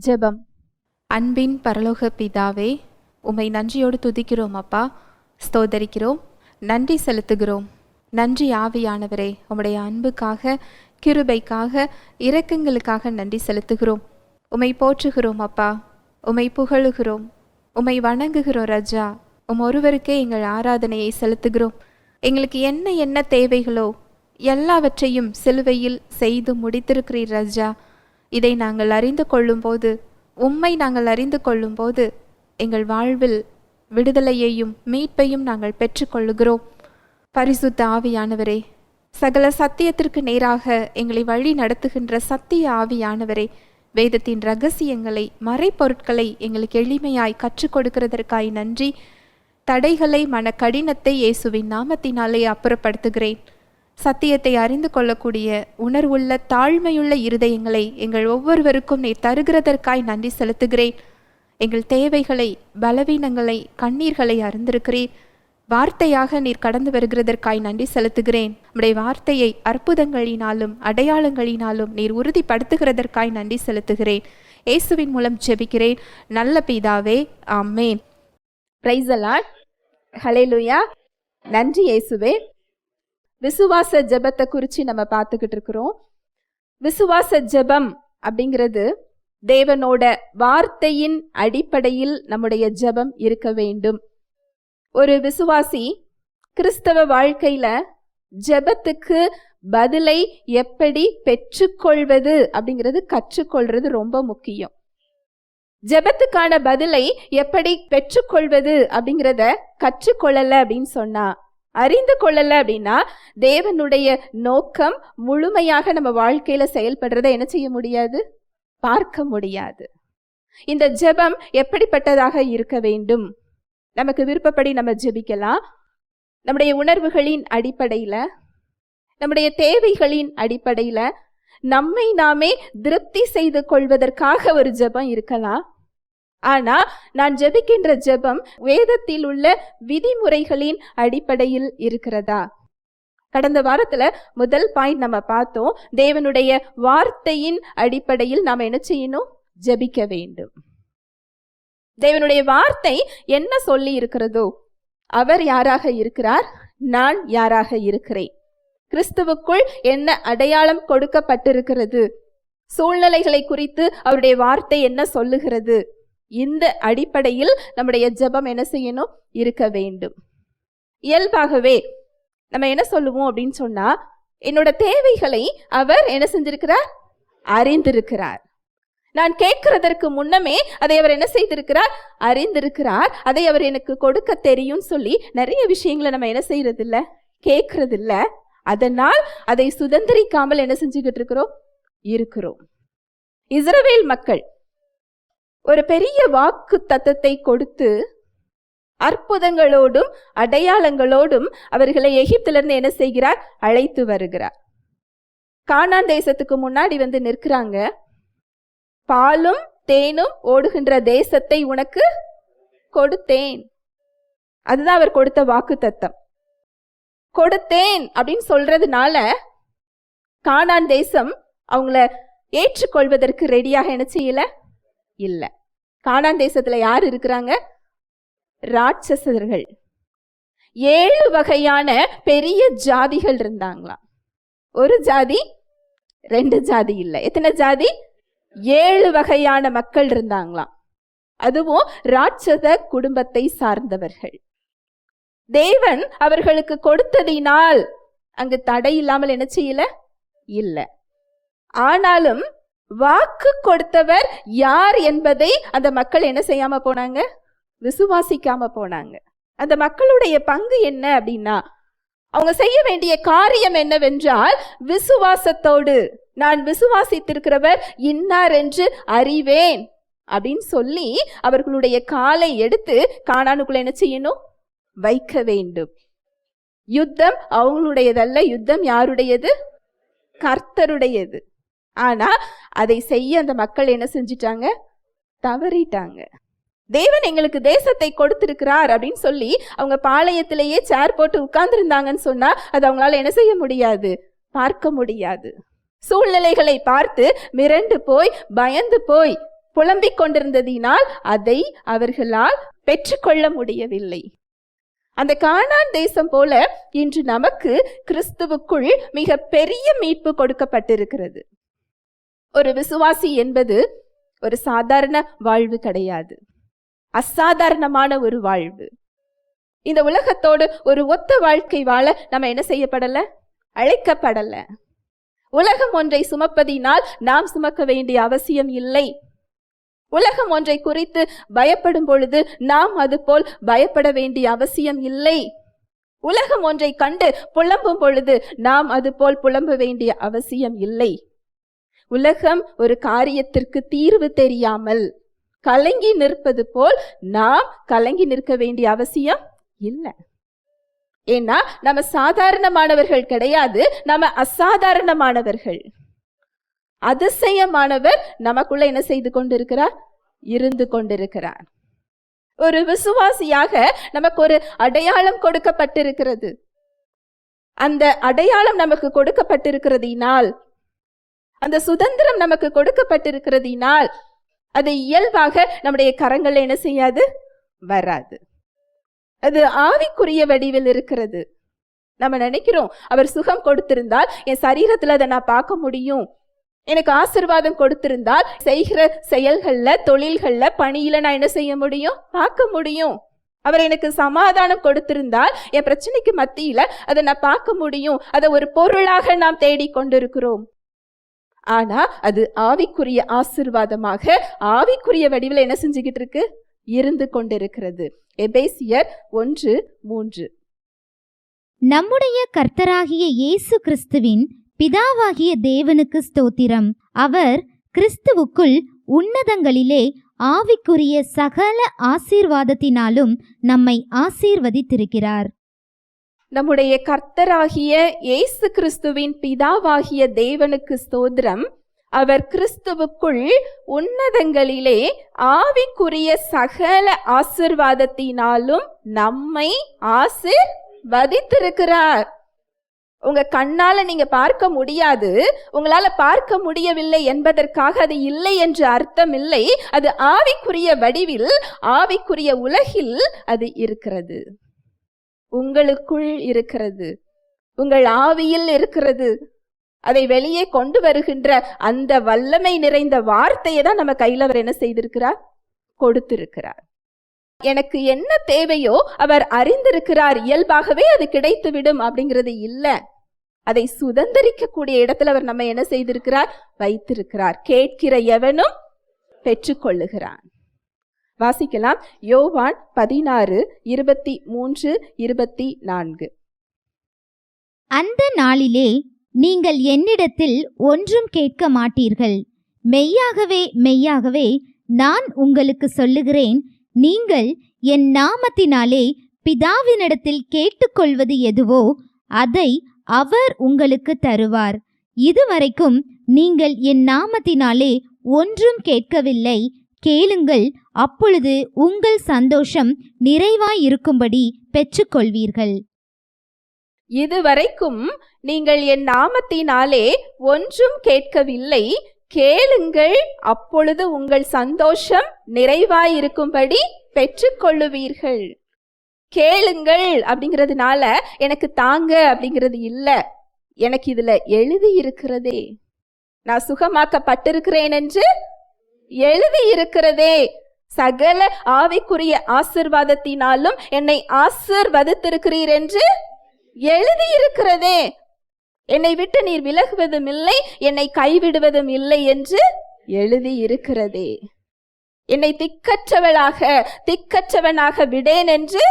ஜெபம். அன்பின் பரலோக பிதாவே, உம்மை நன்றியோடு துதிக்கிறோம் அப்பா, ஸ்தோதரிக்கிறோம், நன்றி செலுத்துகிறோம். நன்றி ஆவியானவரே, உம்முடைய அன்புக்காக, கிருபைக்காக, இரக்கங்களுக்காக நன்றி செலுத்துகிறோம். உம்மை போற்றுகிறோம் அப்பா, உம்மை புகழுகிறோம், உம்மை வணங்குகிறோம் ராஜா. ஒருவருக்கே எங்கள் ஆராதனையை செலுத்துகிறோம். எங்களுக்கு என்ன என்ன தேவைகளோ எல்லாவற்றையும் சிலுவையில் செய்து முடித்திருக்கிறீர் ராஜா. இதை நாங்கள் அறிந்து கொள்ளும்போது, உம்மை நாங்கள் அறிந்து கொள்ளும்போது எங்கள் வாழ்வில் விடுதலையையும் மீட்பையும் நாங்கள் பெற்றுக்கொள்ளுகிறோம். பரிசுத்த ஆவியானவரே, சகல சத்தியத்திற்கு நேராக எங்களை வழி நடத்துகின்ற சத்திய ஆவியானவரே, வேதத்தின் இரகசியங்களை, மறைப்பொருட்களை எங்களுக்கு எளிமையாய் கற்றுக் கொடுக்கிறதற்காய் நன்றி. தடைகளை, மன கடினத்தை இயேசுவின் நாமத்தினாலே அப்புறப்படுத்துகிறேன். சத்தியத்தை அறிந்து கொள்ளக்கூடிய உணர்வுள்ள தாழ்மையுள்ள இருதயங்களை எங்கள் ஒவ்வொருவருக்கும் நீர் தருகிறதற்காய் நன்றி செலுத்துகிறேன். எங்கள் தேவைகளை, பலவீனங்களை, கண்ணீர்களை அறிந்திருக்கிறீர். வார்த்தையாக நீர் கடந்து வருகிறதற்காய் நன்றி செலுத்துகிறேன். நம்முடைய வார்த்தையை அற்புதங்களினாலும் அடையாளங்களினாலும் நீர் உறுதிப்படுத்துகிறதற்காய் நன்றி செலுத்துகிறேன். இயேசுவின் மூலம் ஜெபிக்கிறேன் நல்ல பிதாவே, ஆமேன். Price the Lord. ஹல்லேலூயா. நன்றி இயேசுவே. விசுவாச ஜெபத்தை குறித்து நம்ம பார்த்துக்கிட்டு இருக்கிறோம். விசுவாச ஜெபம் அப்படிங்கிறது தேவனோட வார்த்தையின் அடிப்படையில் நம்முடைய ஜெபம் இருக்க வேண்டும். ஒரு விசுவாசி கிறிஸ்தவ வாழ்க்கையில ஜெபத்துக்கு பதிலை எப்படி பெற்றுக்கொள்வது அப்படிங்கிறது கற்றுக்கொள்றது ரொம்ப முக்கியம். ஜெபத்துக்கான பதிலை எப்படி பெற்றுக்கொள்வது அப்படிங்கிறத கற்றுக்கொள்ளல அப்படின்னு சொன்னா, அறிந்து கொள்ளல அப்படின்னா, தேவனுடைய நோக்கம் முழுமையாக நம்ம வாழ்க்கையில செயல்படுறத என்ன செய்ய முடியாது? பார்க்க முடியாது. இந்த ஜெபம் எப்படிப்பட்டதாக இருக்க வேண்டும்? நமக்கு விருப்பப்படி நம்ம ஜெபிக்கலாம். நம்முடைய உணர்வுகளின் அடிப்படையில, நம்முடைய தேவைகளின் அடிப்படையில நம்மை நாமே திருப்தி செய்து கொள்வதற்காக ஒரு ஜெபம் இருக்கலாம். ஆனா நான் ஜெபிக்கின்ற ஜெபம் வேதத்தில் உள்ள விதிமுறைகளின் அடிப்படையில் இருக்கிறதா? கடந்த வாரத்துல முதல் பாயிண்ட் நம்ம பார்த்தோம். தேவனுடைய வார்த்தையின் அடிப்படையில் நாம என்ன செய்யணும்? ஜெபிக்க வேண்டும். தேவனுடைய வார்த்தை என்ன சொல்லி இருக்கிறதோ, அவர் யாராக இருக்கிறார், நான் யாராக இருக்கிறேன், கிறிஸ்துவுக்குள் என்ன அடையாளம் கொடுக்கப்பட்டிருக்கிறது, சூழ்நிலைகளை குறித்து அவருடைய வார்த்தை என்ன சொல்லுகிறது, இந்த அடிப்படையில் நம்முடைய ஜெபம் என்ன செய்யணும்? இருக்க வேண்டும். இயல்பாகவே நம்ம என்ன சொல்லுவோம் அப்படின்னு சொன்னா, என்னோட தேவைகளை அவர் என்ன செஞ்சிருக்கிறார்? அறிந்திருக்கிறார். நான் கேட்கிறதற்கு முன்னமே அதை அவர் என்ன செய்திருக்கிறார்? அறிந்திருக்கிறார். அதை அவர் எனக்கு கொடுக்க தெரியும் சொல்லி நிறைய விஷயங்களை நம்ம என்ன செய்யறது இல்லை, கேட்கறது இல்லை. அதனால் அதை சுதந்திரிக்காமல் என்ன செஞ்சுக்கிட்டு இருக்கிறோம். இஸ்ரவேல் மக்கள் ஒரு பெரிய வாக்கு தத்தத்தை கொடுத்து அற்புதங்களோடும் அடையாளங்களோடும் அவர்களை எகிப்திலிருந்து என்ன செய்கிறார்? அழைத்து வருகிறார். கானான் தேசத்துக்கு முன்னாடி வந்து நிற்கிறாங்க. பாலும் தேனும் ஓடுகின்ற தேசத்தை உனக்கு கொடுத்தேன். அதுதான் அவர் கொடுத்த வாக்கு தத்தம். கொடுத்தேன் அப்படின்னு சொல்றதுனால கானான் தேசம் அவங்கள ஏற்றுக்கொள்வதற்கு ரெடியாக என்ன செய்யல? இல்ல. கானான் தேசத்துல யார் இருக்கிறாங்க? ராட்சசர்கள். 7 வகையான பெரிய ஜாதிகள் இருந்தாங்களாம். ஒரு ஜாதி, 2 ஜாதி இல்ல. எத்தனை ஜாதி? 7 வகையான மக்கள் இருந்தாங்களாம். அதுவும் ராட்சத குடும்பத்தை சார்ந்தவர்கள். தேவன் அவர்களுக்கு கொடுத்ததினால் அங்கு தடை இல்லாமல் என்ன செய்யல? இல்ல. ஆனாலும் வாக்கு கொடுத்தவர் யார் என்பதை அந்த மக்கள் என்ன செய்யாம போனாங்க? விசுவாசிக்காம போனாங்க. அந்த மக்களுடைய பங்கு என்ன அப்படின்னா, அவங்க செய்ய வேண்டிய காரியம் என்னவென்றால், விசுவாசத்தோடு நான் விசுவாசித்திருக்கிறவர் இன்னார் என்று அறிவேன் அப்படின்னு சொல்லி அவர்களுடைய காலை எடுத்து கானானுக்குள்ள என்ன செய்யணும்? வைக்க வேண்டும். யுத்தம் அவங்களுடையதல்ல. யுத்தம் யாருடையது? கர்த்தருடையது. ஆனா அதை செய்ய அந்த மக்கள் என்ன செஞ்சிட்டாங்க? தவறிட்டாங்க. தேவன் எங்களுக்கு தேசத்தை கொடுத்திருக்கிறார் அப்படின்னு சொல்லி அவங்க பாளையத்திலேயே சேர் போட்டு உட்கார்ந்து இருந்தாங்கன்னு சொன்னா அது அவங்களால என்ன செய்ய முடியாது? பார்க்க முடியாது. சூழ்நிலைகளை பார்த்து மிரண்டு போய், பயந்து போய் புலம்பிக் கொண்டிருந்ததினால் அதை அவர்களால் பெற்றுக்கொள்ள முடியவில்லை. அந்த கானான் தேசம் போல இன்று நமக்கு கிறிஸ்துவுக்குள் மிக பெரிய மீட்பு கொடுக்கப்பட்டிருக்கிறது. ஒரு விசுவாசி என்பது ஒரு சாதாரண வாழ்வு கிடையாது, அசாதாரணமான ஒரு வாழ்வு. இந்த உலகத்தோடு ஒரு ஒத்த வாழ்க்கை வாழ நம்ம என்ன செய்யப்படல? அழைக்கப்படல. உலகம் ஒன்றை சுமப்பதினால் நாம் சுமக்க வேண்டிய அவசியம் இல்லை. உலகம் ஒன்றை குறித்து பயப்படும் பொழுது நாம் அது போல் பயப்பட வேண்டிய அவசியம் இல்லை. உலகம் ஒன்றை கண்டு புலம்பும் பொழுது நாம் அது போல் புலம்ப வேண்டிய அவசியம் இல்லை. உலகம் ஒரு காரியத்திற்கு தீர்வு தெரியாமல் கலங்கி நிற்பது போல் நாம் கலங்கி நிற்க வேண்டிய அவசியம் இல்லை. ஏன்னா நம்ம சாதாரணமானவர்கள் கிடையாது, நம்ம அசாதாரணமானவர்கள். அதிசயமானவர் நமக்குள்ள என்ன செய்து கொண்டிருக்கிறார்? இருந்து கொண்டிருக்கிறார். ஒரு விசுவாசியாக நமக்கு ஒரு அடையாளம் கொடுக்கப்பட்டிருக்கிறது. அந்த அடையாளம் நமக்கு கொடுக்கப்பட்டிருக்கிறதினால், அந்த சுதந்திரம் நமக்கு கொடுக்கப்பட்டிருக்கிறதினால் அது இயல்பாக நம்முடைய கரங்கள் என்ன செய்யாது? வராது. அது ஆவிக்குரிய வடிவில் இருக்கிறது. நம்ம நினைக்கிறோம், அவர் சுகம் கொடுத்திருந்தால் என் சரீரத்துல அதை நான் பார்க்க முடியும், எனக்கு ஆசீர்வாதம் கொடுத்திருந்தால் செய்கிற செயல்கள்ல, தொழில்கள்ல, பணியில நான் என்ன செய்ய முடியும்? பார்க்க முடியும். அவர் எனக்கு சமாதானம் கொடுத்திருந்தால் என் பிரச்சனைக்கு மத்தியில அதை நான் பார்க்க முடியும். அதை ஒரு பொருளாக நாம் தேடிக்கொண்டிருக்கிறோம். ஆனா அது ஆவிக்குரிய ஆசீர்வாதமாக ஆவிக்குரிய வடிவில் என்ன செஞ்சுக்கிட்டு இருக்கு? இருந்து கொண்டிருக்கிறது. எபேசியர் 1:3. நம்முடைய கர்த்தராகிய இயேசு கிறிஸ்துவின் பிதாவாகிய தேவனுக்கு ஸ்தோத்திரம். அவர் கிறிஸ்துவுக்குள் உன்னதங்களிலே ஆவிக்குரிய சகல ஆசீர்வாதத்தினாலும் நம்மை ஆசீர்வதித்திருக்கிறார். நம்முடைய கர்த்தராகிய இயேசு கிறிஸ்துவின் பிதாவாகிய தேவனுக்கு ஸ்தோத்திரம். அவர் கிறிஸ்துவுக்குள் உன்னதங்களிலே ஆவிக்குரிய சகல ஆசீர்வாதத்தினாலும் நம்மை ஆசீர்வதித்திருக்கிறார். உங்க கண்ணால நீங்க பார்க்க முடியாது, உங்களால பார்க்க முடியவில்லை என்பதற்காக அது இல்லை என்று அர்த்தம் இல்லை. அது ஆவிக்குரிய வடிவில், ஆவிக்குரிய உலகில் அது இருக்கிறது. உங்களுக்குள் இருக்கிறது, உங்கள் ஆவியில் இருக்கிறது. அதை வெளியே கொண்டு வருகின்ற அந்த வல்லமை நிறைந்த வார்த்தையை தான் நம்ம கையில் அவர் என்ன செய்திருக்கிறார்? கொடுத்திருக்கிறார். எனக்கு என்ன தேவையோ அவர் அறிந்திருக்கிறார். இயல்பாகவே அது கிடைத்துவிடும் அப்படிங்கிறது இல்லை. அதை சுதந்திரிக்கக்கூடிய இடத்துல அவர் நம்ம என்ன செய்திருக்கிறார்? வைத்திருக்கிறார். கேட்கிற எவனும் பெற்றுக்கொள்ளுகிறான். வாசிக்கலாம். யோவான் 16:23-24. அந்த நாளிலே நீங்கள் என்னிடத்தில் ஒன்றும் கேட்க மாட்டீர்கள். மெய்யாகவே மெய்யாகவே நான் உங்களுக்கு சொல்லுகிறேன், நீங்கள் என் நாமத்தினாலே பிதாவினிடத்தில் கேட்டுக்கொள்வது எதுவோ அதை அவர் உங்களுக்கு தருவார். இதுவரைக்கும் நீங்கள் என் நாமத்தினாலே ஒன்றும் கேட்கவில்லை. கேளுங்கள், அப்பொழுது உங்கள் சந்தோஷம் நிறைவாயிருக்கும்படி பெற்றுக்கொள்வீர்கள். இதுவரைக்கும் நீங்கள் என் நாமத்தினாலே ஒன்றும் கேட்கவில்லை. கேளுங்கள், அப்பொழுது உங்கள் சந்தோஷம் நிறைவாயிருக்கும்படி பெற்றுக்கொள்ளுவீர்கள். கேளுங்கள் அப்படிங்கிறதுனால எனக்கு தாங்க அப்படிங்கிறது இல்லை. எனக்கு இதுல எழுதி இருக்கிறதே, நான் சுகமாக்கப்பட்டிருக்கிறேன் என்று எழுதி இருக்கிறதே. சகல ஆவிக்குரிய ஆசீர்வாதத்தினாலும் என்னை ஆசீர்வதித்திருக்கிறீர் என்று எழுதி இருக்கிறதே. என்னை விட்டு நீர் விலகுவதும் இல்லை, என்னை கைவிடுவதும் இல்லை என்று எழுதி இருக்கிறதே. என்னை திக்கற்றவனாக விடேன் என்று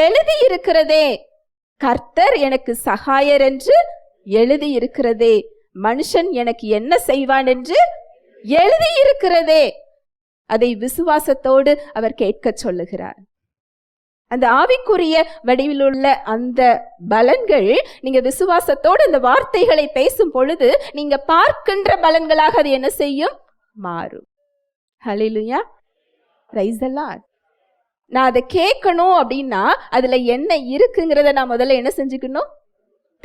எழுதி இருக்கிறதே. கர்த்தர் எனக்கு சகாயர் என்று எழுதி இருக்கிறதே. மனுஷன் எனக்கு என்ன செய்வான் என்று எழுதி இருக்கிறதே. அதை விசுவாசத்தோடு அவர் கேட்க சொல்லுகிறார். அந்த ஆவிக்குரிய வடிவில் உள்ள அந்த பலன்கள் நீங்க விசுவாசத்தோடு அந்த வார்த்தைகளை பேசும் பொழுது நீங்க பார்க்கின்ற பலன்களாக அது என்ன செய்யும்? மாறும். ஹல்லேலூயா, பிரைஸ் தி லார்ட். நான் அதை கேட்கணும் அப்படின்னா அதுல என்ன இருக்குங்கிறத நான் முதல்ல என்ன செஞ்சுக்கணும்?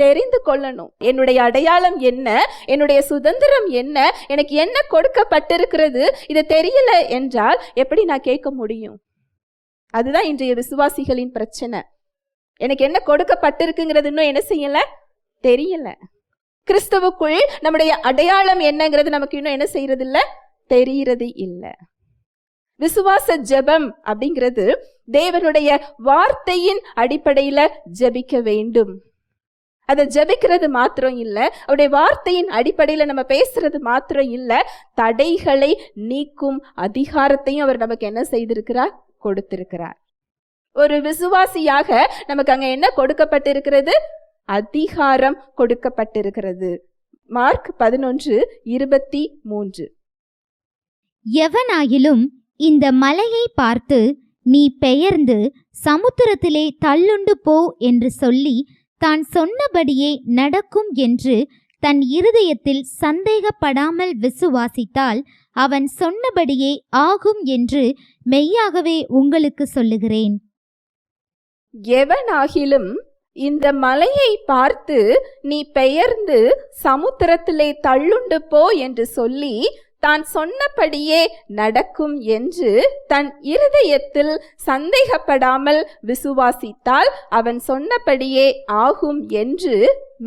தெரிந்து கொள்ளணும். என்னுடைய அடையாளம் என்ன, என்னுடைய சுதந்திரம் என்ன, எனக்கு என்ன கொடுக்கப்பட்டிருக்கிறது, இது தெரியல என்றால் எப்படி நான் கேட்க முடியும்? அதுதான் இன்றைய விசுவாசிகளின் பிரச்சனை. எனக்கு என்ன கொடுக்கப்பட்டிருக்குங்கிறது இன்னும் என்ன செய்யல, தெரியல. கிறிஸ்துவுக்குள் நம்முடைய அடையாளம் என்னங்கிறது நமக்கு இன்னும் என்ன செய்யறது இல்ல, தெரிகிறது இல்ல. விசுவாச ஜெபம் அப்படிங்கிறது தேவனுடைய வார்த்தையின் அடிப்படையில ஜெபிக்க வேண்டும். அதை ஜெபிக்கிறது மாத்திரம் இல்ல, அவருடைய வார்த்தையின் அடிப்படையில நம்ம பேசுறது மாத்திரம் இல்ல, தடைகளை நீக்கும் அதிகாரத்தையும் அவர் நமக்கு என்ன செய்திருக்கிறார், கொடுத்திருக்கிறார். ஒரு விசுவாசியாக நமக்கு அங்க என்ன கொடுக்கப்பட்டிருக்கிறது, அதிகாரம் கொடுக்கப்பட்டிருக்கிறது. மார்க் 11:23. எவனாயிலும் இந்த மலையை பார்த்து நீ பெயர்ந்து சமுத்திரத்திலே தள்ளுண்டு போ என்று சொல்லி தான் சொன்னபடியே நடக்கும் என்று தன் இருதயத்தில் சந்தேகப்படாமல் விசுவாசித்தால் அவன் சொன்னபடியே ஆகும் என்று மெய்யாகவே உங்களுக்கு சொல்லுகிறேன். எவனாகிலும் இந்த மலையை பார்த்து நீ பெயர்ந்து சமுத்திரத்திலே தள்ளுண்டு போ என்று சொல்லி தான் சொன்னபடியே நடக்கும் என்று தன் இருதயத்தில் சந்தேகப்படாமல் விசுவாசித்தால் அவன் சொன்னபடியே ஆகும் என்று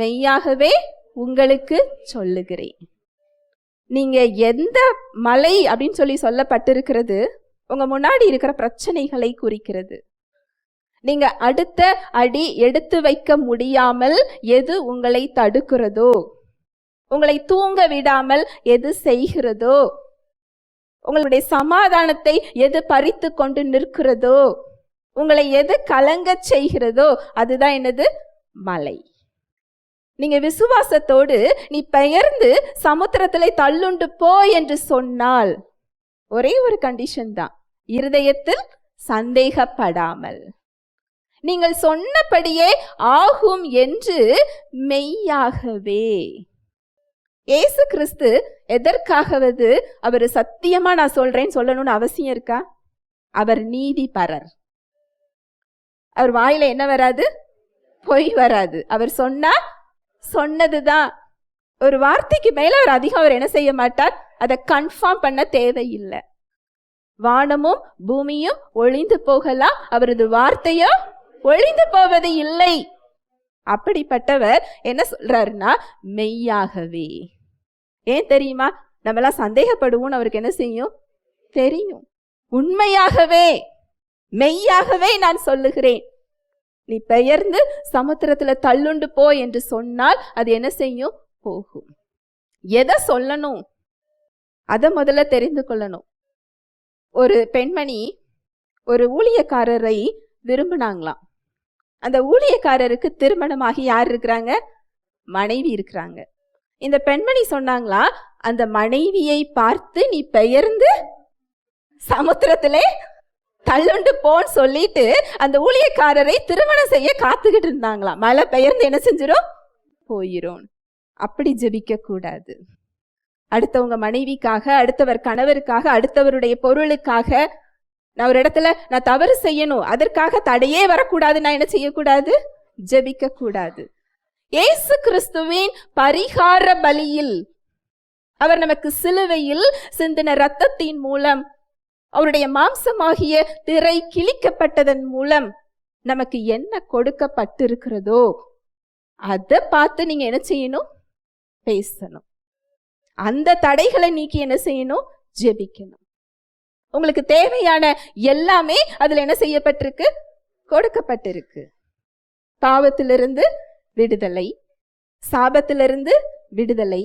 மெய்யாகவே உங்களுக்கு சொல்லுகிறேன். நீங்க எந்த மலை அப்படின்னு சொல்லப்பட்டிருக்கிறது உங்க முன்னாடி இருக்கிற பிரச்சனைகளை குறிக்கிறது. நீங்க அடுத்த அடி எடுத்து வைக்க முடியாமல் எது உங்களை தடுக்கிறதோ, உங்களை தூங்க விடாமல் எது செய்கிறதோ, உங்களுடைய சமாதானத்தை எது பறித்து கொண்டு நிற்கிறதோ, உங்களை எது கலங்க செய்கிறதோ அதுதான் என்னது, மலை. நீங்க விசுவாசத்தோடு நீ பெயர்ந்து சமுத்திரத்திலே தள்ளுண்டு போ என்று சொன்னால் ஒரே ஒரு கண்டிஷன் தான், இருதயத்தில் சந்தேகப்படாமல் நீங்கள் சொன்னபடியே ஆகும் என்று மெய்யாகவே. இயேசு கிறிஸ்து எதற்காகவது அவர் சத்தியமா நான் சொல்றேன்னு சொல்லணும்னு அவசியம் இருக்கா? அவர் நீதிபரர். அவர் வாயில என்ன வராது, பொய் வராது. அவர் சொன்னதுதான். ஒரு வார்த்தைக்கு மேல அவர் அதிகம் அவர் என்ன செய்ய மாட்டார், அதை கன்ஃபார்ம் பண்ண தேவையில்லை. வானமும் பூமியும் ஒளிந்து போகலாம், அவரது வார்த்தையோ ஒளிந்து போவது இல்லை. அப்படிப்பட்டவர் என்ன சொல்றாருன்னா மெய்யாகவே. ஏன் தெரியுமா? நம்மளாம் சந்தேகப்படுவோம், அவருக்கு என்ன செய்யும் தெரியும். உண்மையாகவே மெய்யாகவே நான் சொல்லுகிறேன், நீ பெயர்ந்து சமுத்திரத்துல தள்ளுண்டு போ என்று சொன்னால் அது என்ன செய்யும், போகும். எதை சொல்லணும் அதை முதல்ல தெரிந்து கொள்ளணும். ஒரு பெண்மணி ஒரு ஊழியக்காரரை விரும்பினாங்களாம். அந்த ஊழியக்காரருக்கு திருமணமாகி யார் இருக்கிறாங்க, மனைவி இருக்கிறாங்க. இந்த பெண்மணி சொன்னாங்களா, அந்த மனைவியை பார்த்து நீ பெயர்ந்து சமுத்திரத்திலே தள்ளுண்டு போன்னு சொல்லிட்டு அந்த ஊழியக்காரரை திருமணம் செய்ய காத்துக்கிட்டு இருந்தாங்களாம். மழை பெயர்ந்து என்ன செஞ்சிடும், போயிரும். அப்படி ஜெபிக்க கூடாது. அடுத்தவங்க மனைவிக்காக, அடுத்தவர் கணவருக்காக, அடுத்தவருடைய பொருளுக்காக நான் ஒரு இடத்துல நான் தவறு செய்யணும், அதற்காக தடையே வரக்கூடாது, நான் என்ன செய்யக்கூடாது, ஜெபிக்க கூடாது. இயேசு கிறிஸ்துவின் பரிகார பலியில், அவர் நமக்கு சிலுவையில் சிந்தின இரத்தத்தின் மூலம், அவருடைய மாம்சமாகிய திரை கிழிக்கப்பட்டதன் மூலம் நமக்கு என்ன கொடுக்கப்பட்டிருக்கிறதோ அதை பார்த்து நீங்க என்ன செய்யணும், பேசணும். அந்த தடைகளை நீக்கி என்ன செய்யணும், ஜெபிக்கணும். உங்களுக்கு தேவையான எல்லாமே அதுல என்ன செய்யப்பட்டிருக்கு, கொடுக்கப்பட்டிருக்கு. பாவத்திலிருந்து விடுதலை, சாபத்திலிருந்து விடுதலை,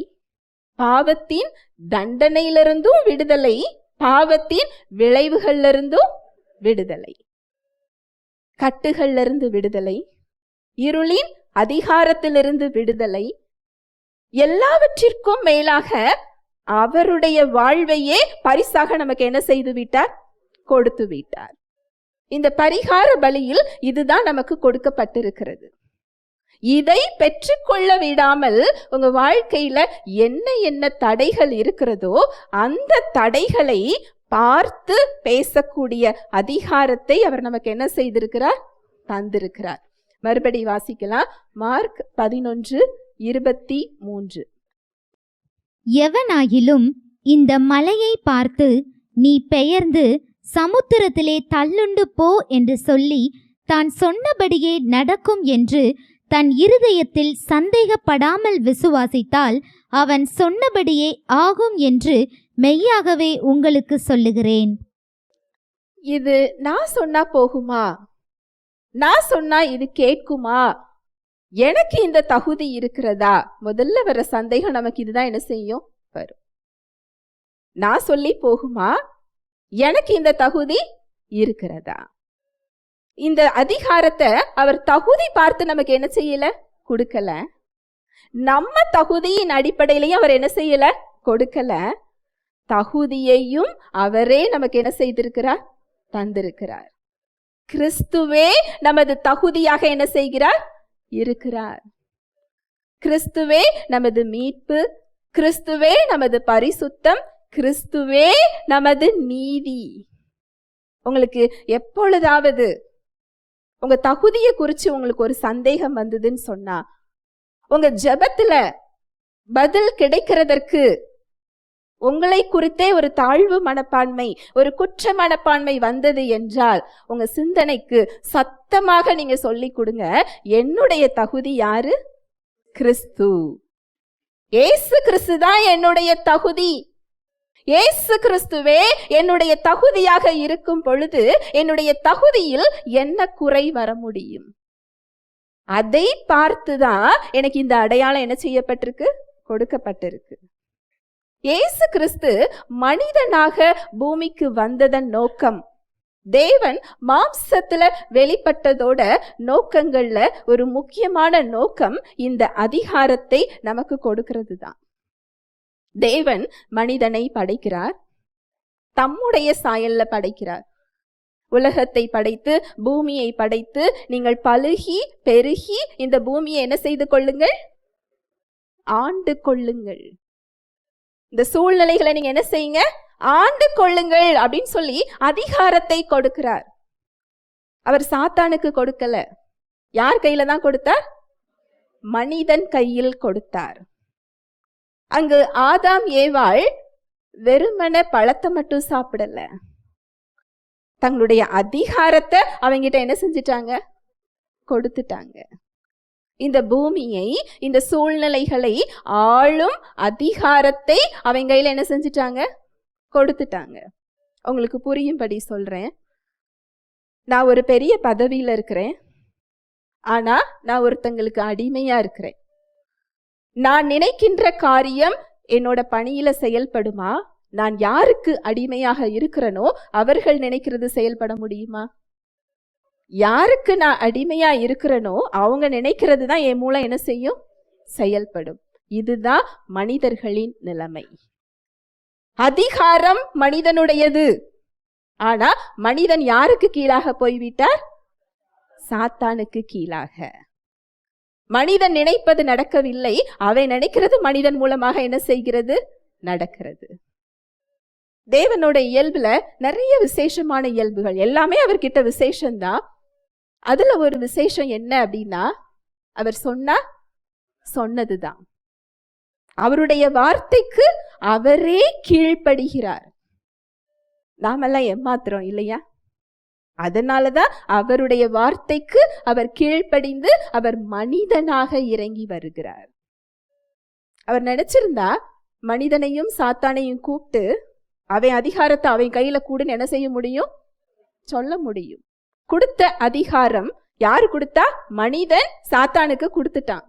பாவத்தின் தண்டனையிலிருந்தும் விடுதலை, பாவத்தின் விளைவுகளிலிருந்தும் விடுதலை, கட்டுகளிலிருந்து விடுதலை, இருளின் அதிகாரத்திலிருந்து விடுதலை, எல்லாவற்றிற்கும் மேலாக அவருடைய வாழ்வையே பரிசாக நமக்கு என்ன செய்து விட்டார், கொடுத்து விட்டார். இந்த பரிகார பலியில் இதுதான் நமக்கு கொடுக்கப்பட்டிருக்கிறது. இதை பெற்றுக்கொள்ள விடாமல் உங்க வாழ்க்கையில என்ன என்ன தடைகள் இருக்கிறதோ அந்த தடைகளை பார்த்து பேசக்கூடிய அதிகாரத்தை அவர் நமக்கு என்ன செய்திருக்கிறார், தந்திருக்கிறார். மறுபடி வாசிக்கலாம். மார்க் 11:23. எவனாயிலும் இந்த மலையை பார்த்து நீ பெயர்ந்து சமுத்திரத்திலே தள்ளுண்டு போ என்று சொல்லி தான் சொன்னபடியே நடக்கும் என்று தன் இருதயத்தில் சந்தேகப்படாமல் விசுவாசித்தால் அவன் சொன்னபடியே ஆகும் என்று மெய்யாகவே உங்களுக்கு சொல்லுகிறேன். இது நான் சொன்னா போகுமா? நான் சொன்னா இது கேட்குமா? எனக்கு இந்த தகுதி இருக்கிறதா? முதல்ல வர சந்தேகம் நமக்கு இதுதான் என்ன செய்யும் வரும். நான் சொல்லி போகுமா? எனக்கு இந்த தகுதி இருக்கிறதா? இந்த அதிகாரத்தை அவர் தகுதி பார்த்து நமக்கு என்ன செய்யல, கொடுக்கல. நம்ம தகுதியின் அடிப்படையிலையும் அவர் என்ன செய்யல, கொடுக்கல. தகுதியையும் அவரே நமக்கு என்ன செய்திருக்கிறார், தந்திருக்கிறார். கிறிஸ்துவே நமது தகுதியாக என்ன செய்கிறார், இருக்கிறார். கிறிஸ்துவே நமது மீட்பு, கிறிஸ்துவே நமது பரிசுத்தம், கிறிஸ்துவே நமது நீதி. உங்களுக்கு எப்பொழுதாவது உங்க தகுதியை குறித்து உங்களுக்கு ஒரு சந்தேகம் வந்ததுன்னு சொன்னா, உங்க ஜெபத்துல பதில் கிடைக்கிறதற்கு உங்களை குறித்தே ஒரு தாழ்வு மனப்பான்மை, ஒரு குற்ற மனப்பான்மை வந்தது என்றால் உங்க சிந்தனைக்கு சத்தமாக நீங்க சொல்லி கொடுங்க, என்னுடைய தகுதி யாரு? கிறிஸ்து. இயேசு கிறிஸ்து தான் என்னுடைய தகுதி. இயேசு கிறிஸ்துவே என்னுடைய தகுதியாக இருக்கும் பொழுது என்னுடைய தகுதியில் என்ன குறை வர முடியும்? அதை பார்த்துதான் எனக்கு இந்த அடையாளம் என்ன செய்யப்பட்டிருக்கு, கொடுக்கப்பட்டிருக்கு. இயேசு கிறிஸ்து மனிதனாக பூமிக்கு வந்ததன் நோக்கம், தேவன் மாம்சத்துல வெளிப்பட்டதோட நோக்கங்கள்ல ஒரு முக்கியமான நோக்கம் இந்த அதிகாரத்தை நமக்கு கொடுக்கிறது தான். தேவன் மனிதனை படைக்கிறார், தம்முடைய சாயல்ல படைக்கிறார். உலகத்தை படைத்து பூமியை படைத்து நீங்கள் பலுகி பெருகி இந்த பூமியை என்ன செய்து கொள்ளுங்கள், ஆண்டு கொள்ளுங்கள். இந்த சூழ்நிலைகளை நீங்க என்ன செய்யுங்க, ஆண்டு கொள்ளுங்கள் அப்படின்னு சொல்லி அதிகாரத்தை கொடுக்கிறார். அவர் சாத்தானுக்கு கொடுக்கல. யார் கையில தான் கொடுத்தார்? மனிதன் கையில் கொடுத்தார். அங்கு ஆதாம் ஏவாள் வெறுமன பழத்தை மட்டும் சாப்பிடல, தங்களுடைய அதிகாரத்தை அவங்கிட்ட என்ன செஞ்சிட்டாங்க, கொடுத்துட்டாங்க. இந்த பூமியை, இந்த சூழ்நிலைகளை ஆளும் அதிகாரத்தை அவங்க கையில என்ன செஞ்சிட்டாங்க, கொடுத்துட்டாங்க. உங்களுக்கு புரியும்படி சொல்றேன். நான் ஒரு பெரிய பதவியில இருக்கிறேன், ஆனா நான் ஒருத்தங்களுக்கு அடிமையா இருக்கிறேன். நான் நினைக்கின்ற காரியம் என்னோட பணியில செயல்படுமா? நான் யாருக்கு அடிமையாக இருக்கிறனோ அவர்கள் நினைக்கிறது செயல்பட முடியுமா? யாருக்கு நான் அடிமையா இருக்கிறனோ அவங்க நினைக்கிறது தான் என் மூலம் என்ன செய்யும், செயல்படும். இதுதான் மனிதர்களின் நிலைமை. அதிகாரம் மனிதனுடையது, ஆனா மனிதன் யாருக்கு கீழாக போய்விட்டார்? சாத்தானுக்கு கீழாக. மனிதன் நினைப்பது நடக்கவில்லை, அவன் நினைக்கிறது மனிதன் மூலமாக என்ன செய்கிறது, நடக்கிறது. தேவனோட இயல்புல நிறைய விசேஷமான இயல்புகள், எல்லாமே அவர்கிட்ட விசேஷம்தான். அதுல ஒரு விசேஷம் என்ன அப்படின்னா, அவர் சொன்னதுதான். அவருடைய வார்த்தைக்கு அவரே கீழ்ப்படுகிறார். நாமெல்லாம் ஏமாத்துறோம் இல்லையா? அதனாலதான் அவருடைய வார்த்தைக்கு அவர் கீழ்ப்படிந்து அவர் மனிதனாக இறங்கி வருகிறார். அவர் நினைச்சிருந்தா மனிதனையும் சாத்தானையும் கூப்பிட்டு அவன் அதிகாரத்தை அவன் கையில கூடுன்னு என்ன செய்ய முடியும், சொல்ல முடியும். கொடுத்த அதிகாரம் யாரு கொடுத்தா? மனிதன் சாத்தானுக்கு கொடுத்துட்டான்.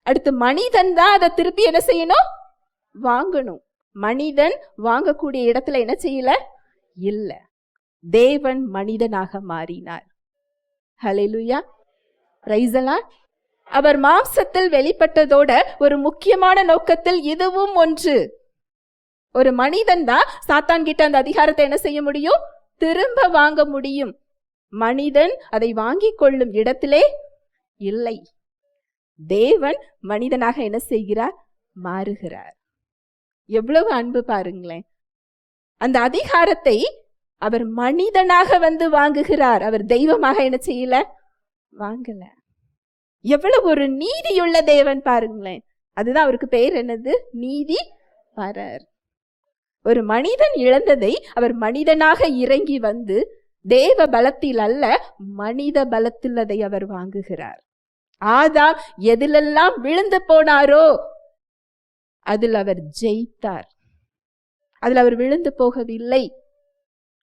அடுத்து மனிதன் தான் அதை திருப்பி என்ன செய்யணும், வாங்கணும். மனிதன் வாங்கக்கூடிய இடத்துல என்ன செய்யல, இல்ல. தேவன் மனிதனாக மாறினார். ஹல்லேலூயா, பிரைஸ் தி லார்ட். அவர் மாம்சத்தில் வெளிப்பட்டதோட ஒரு முக்கியமான நோக்கத்தில் இதுவும் ஒன்று. ஒரு மனிதன் தான் சாத்தான் கிட்ட அந்த அதிகாரத்தை என்ன செய்ய முடியும், திரும்ப வாங்க முடியும். மனிதன் அதை வாங்கிக் கொள்ளும் இடத்திலே இல்லை. தேவன் மனிதனாக என்ன செய்கிறார், மாறுகிறார். எவ்வளவு அன்பு பாருங்களேன். அந்த அதிகாரத்தை அவர் மனிதனாக வந்து வாங்குகிறார். அவர் தெய்வமாக என்ன செய்யல, வாங்கல. எவ்வளவு ஒரு நீதியுள்ள தேவன் பாருங்களேன். அதுதான் அவருக்கு பெயர் என்னது? நீதி பரர். ஒரு மனிதன் இழந்ததை அவர் மனிதனாக இறங்கி வந்து தேவ பலத்தில் அல்ல மனித பலத்தில் அதை அவர் வாங்குகிறார். ஆதாம் எதிலெல்லாம் விழுந்து போனாரோ அதில் அவர் ஜெயித்தார். அதில் அவர் விழுந்து போகவில்லை.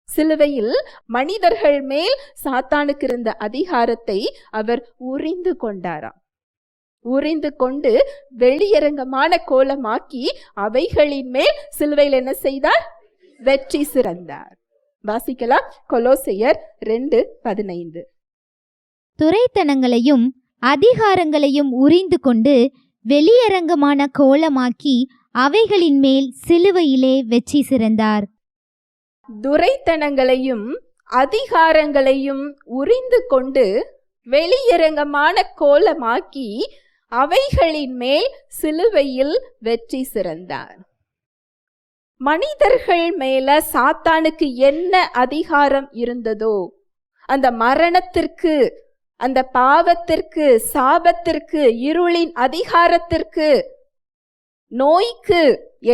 சிலுவையில் மனிதர்கள் மேல் சாத்தானுக்கு இருந்த அதிகாரத்தை அவர் உரிந்து கொண்டாராம். உரிந்து கொண்டு வெளியரங்கமான கோலமாக்கி அவைகளின் மேல் சிலுவையில் என்ன செய்தார்? வெற்றி சிறந்தார். வாசிக்கலாம், கொலோசையர் 2:15. துரைத்தனங்களையும் அதிகாரங்களையும் உரிந்து கொண்டு வெளியரங்கமான கோலமாக்கி அவைகளின் மேல் சிலுவையிலே வெற்றி சிறந்தார். துரைத்தனங்களையும் அதிகாரங்களையும் உரிந்து கொண்டு வெளியரங்கமான கோலமாக்கி அவைகளின் மேல் சிலுவையில் வெற்றி சிறந்தார். மனிதர்கள் மேல சாத்தானுக்கு என்ன அதிகாரம் இருந்ததோ, அந்த மரணத்திற்கு, அந்த பாவத்திற்கு, சாபத்திற்கு, இருளின் அதிகாரத்திற்கு, நோய்க்கு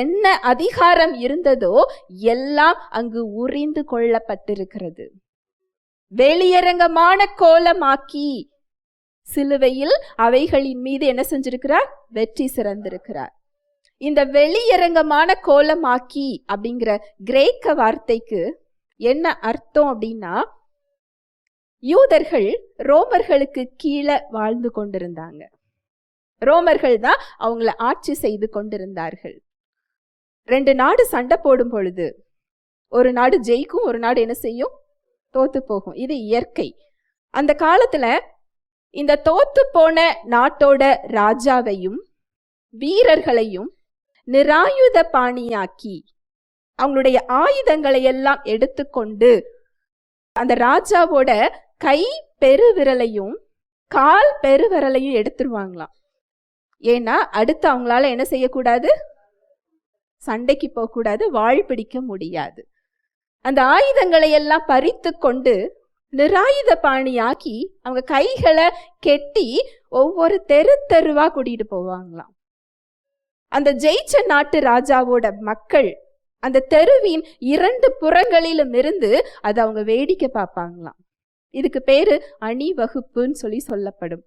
என்ன அதிகாரம் இருந்ததோ எல்லாம் அங்கு உரிந்து கொள்ளப்பட்டிருக்கிறது. வெளியரங்கமான கோலமாக்கி சிலுவையில் அவைகளின் மீது என்ன செஞ்சிருக்கிறார்? வெற்றி சிறந்திருக்கிறார். இந்த வெளியரங்கமான கோலமாக்கி அப்படிங்கிற கிரேக்க வார்த்தைக்கு என்ன அர்த்தம் அப்படின்னா, யூதர்கள் ரோமர்களுக்கு கீழே வாழ்ந்து கொண்டிருந்தாங்க. ரோமர்கள் தான் அவங்கள ஆட்சி செய்து கொண்டிருந்தார்கள். 2 நாடு சண்டை போடும் பொழுது ஒரு நாடு ஜெயிக்கும், ஒரு நாடு என்ன செய்யும்? தோத்து போகும். இது இயற்கை. அந்த காலத்துல இந்த தோத்து போன நாட்டோட ராஜாவையும் வீரர்களையும் நிராயுத பாணியாக்கி அவங்களுடைய ஆயுதங்களை எல்லாம் எடுத்துக்கொண்டு அந்த ராஜாவோட கை பெருவிரலையும் கால் பெருவிரலையும் எடுத்துருவாங்களாம். ஏன்னா அடுத்து அவங்களால என்ன செய்யக்கூடாது? சண்டைக்கு போகக்கூடாது, வாழ் பிடிக்க முடியாது. அந்த ஆயுதங்களை எல்லாம் பறித்து கொண்டு நிராயுத பாணியாக்கி அவங்க கைகளை கெட்டி ஒவ்வொரு தெருவா கூட்டிட்டு போவாங்களாம். அந்த ஜெயிச்ச நாட்டு ராஜாவோட மக்கள் அந்த தெருவின் 2 புறங்களிலும் இருந்து அதை அவங்க வேடிக்கை பார்ப்பாங்களாம். இதுக்கு பேரு அணிவகுப்புன்னு சொல்லப்படும்.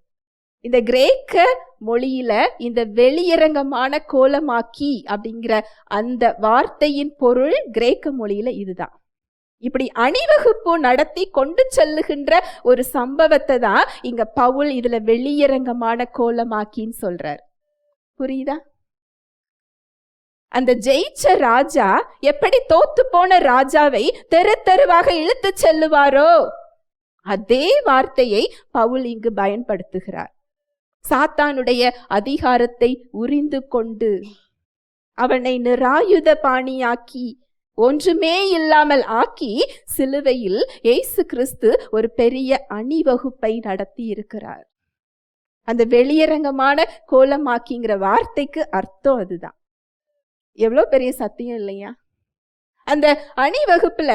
இந்த கிரேக்க மொழியில இந்த வெளியரங்கமான கோலமாக்கி அப்படிங்கிற அந்த வார்த்தையின் பொருள் கிரேக்க மொழியில இதுதான். இப்படி அணிவகுப்பு நடத்தி கொண்டு செல்லுகின்ற ஒரு சம்பவத்தை தான் இங்க பவுல் இதுல வெளியரங்கமான கோலமாக்கின்னு சொல்றார். புரியுதா? அந்த ஜெயிச்ச ராஜா எப்படி தோத்து போன ராஜாவை தெருவாக இழுத்து செல்லுவாரோ அதே வார்த்தையை பவுல் இங்கு பயன்படுத்துகிறார். சாத்தானுடைய அதிகாரத்தை உரிந்து கொண்டு அவனை நிராயுத பாணியாக்கி ஒன்றுமே இல்லாமல் ஆக்கி சிலுவையில் இயேசு கிறிஸ்து ஒரு பெரிய அணிவகுப்பை நடத்தி இருக்கிறார். அந்த வெளியரங்கமான கோலமாக்கிங்கிற வார்த்தைக்கு அர்த்தம் அதுதான். எவ்வளவு பெரிய சத்தியம் இல்லையா? அந்த அணிவகுப்புல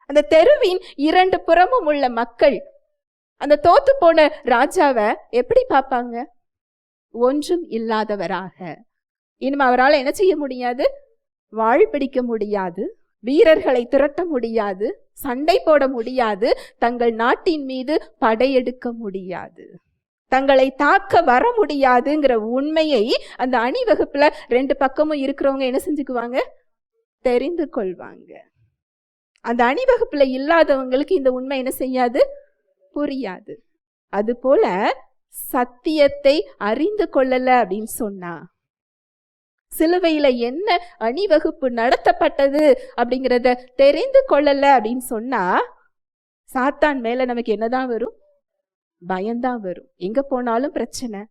அந்த தெருவின் 2 புறமும் உள்ள மக்கள் அந்த தோத்து போன ராஜாவை எப்படி பார்ப்பாங்க? ஒன்றும் இல்லாதவராக. இனிமே அவரால் என்ன செய்ய முடியாது? வாழ் பிடிக்க முடியாது, வீரர்களை திரட்ட முடியாது, சண்டை போட முடியாது, தங்கள் நாட்டின் மீது படையெடுக்க முடியாது, தங்களை தாக்க வர முடியாதுங்கிற உண்மையை அந்த அணிவகுப்புல 2 பக்கமும் இருக்கிறவங்க என்ன செஞ்சுக்குவாங்க? தெரிந்து கொள்வாங்க. அந்த அணிவகுப்புல இல்லாதவங்களுக்கு இந்த உண்மை என்ன செய்யாது? புரியாது. அது போல சத்தியத்தை அறிந்து கொள்ளல அப்படின்னு சொன்னா, சிலுவையில என்ன அணிவகுப்பு நடத்தப்பட்டது அப்படிங்கிறத தெரிந்து கொள்ளல அப்படின்னு சொன்னா, சாத்தான் மேல நமக்கு என்னதான் வரும்? பயம்தான் வரும். எங்க போனாலும் பிரச்சனை,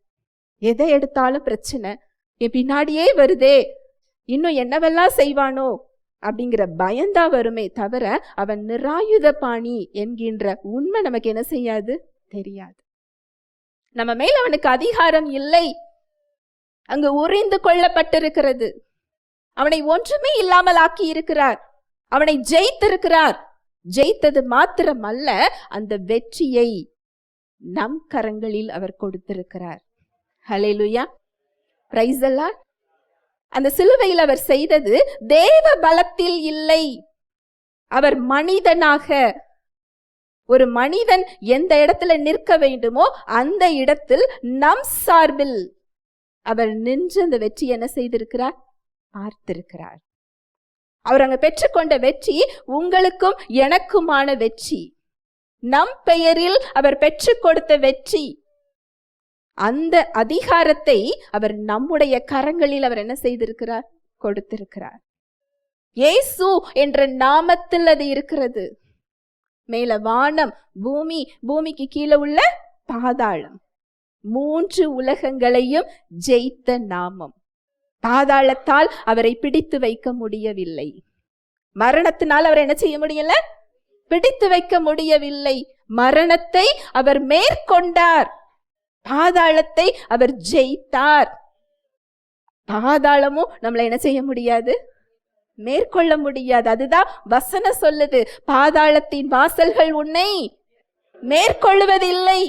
எதை எடுத்தாலும் பிரச்சனை, என் பின்னாடியே வருதே, இன்னும் என்னவெல்லாம் செய்வானோ அப்படிங்கிற பயம்தான் வருமே தவிர அவன் நிராயுத பாணி என்கின்ற உண்மை நமக்கு என்ன செய்யாது? தெரியாது. நம்ம மேல அவனுக்கு அதிகாரம் இல்லை, அங்கு உரிந்து கொள்ளப்பட்டிருக்கிறது. அவனை ஒன்றுமே இல்லாமல் ஆக்கி இருக்கிறார். அவனை ஜெயித்திருக்கிறார். ஜெயித்தது மாத்திரமல்ல, அந்த வெற்றியை நம் கரங்களில் அவர் கொடுத்திருக்கிறார். ஹல்லேலூயா, பிரைஸ் தி லார்ட். அந்த சிலுவையில் அவர் செய்தது தேவ பலத்தில் இல்லை. அவர் மனிதனாக, ஒரு மனிதன் எந்த இடத்துல நிற்க வேண்டுமோ அந்த இடத்தில் நம் சார்பில் அவர் நின்று அந்த வெற்றி என்ன செய்திருக்கிறார், பார்த்திருக்கிறார். அவர் அங்க பெற்றுக்கொண்ட வெற்றி உங்களுக்கும் எனக்குமான வெற்றி. நம் பெயரில் அவர் பெற்றுக் கொடுத்த வெற்றி. அந்த அதிகாரத்தை அவர் நம்முடைய கரங்களில் அவர் என்ன செய்திருக்கிறார், கொடுத்திருக்கிறார். இயேசு என்ற நாமத்தில் அது இருக்கிறது. மேல வானம், பூமி, பூமிக்கு கீழே உள்ள பாதாளம், 3 உலகங்களையும் ஜெயித்த நாமம். பாதாளத்தால் அவரை பிடித்து வைக்க முடியவில்லை. மரணத்தினால் அவர் என்ன செய்ய முடியல, பிடித்து வைக்க முடியவில்லை. மரணத்தை அவர் மேற்கொண்டார், பாதாளத்தை அவர் ஜெயித்தார். பாதாளமும் நம்மளை என்ன செய்ய முடியாது, மேற்கொள்ள முடியாது. அதுதான் வசனம் சொல்லுது, பாதாளத்தின் வாசல்கள் உன்னை மேற்கொள்வதில்லை.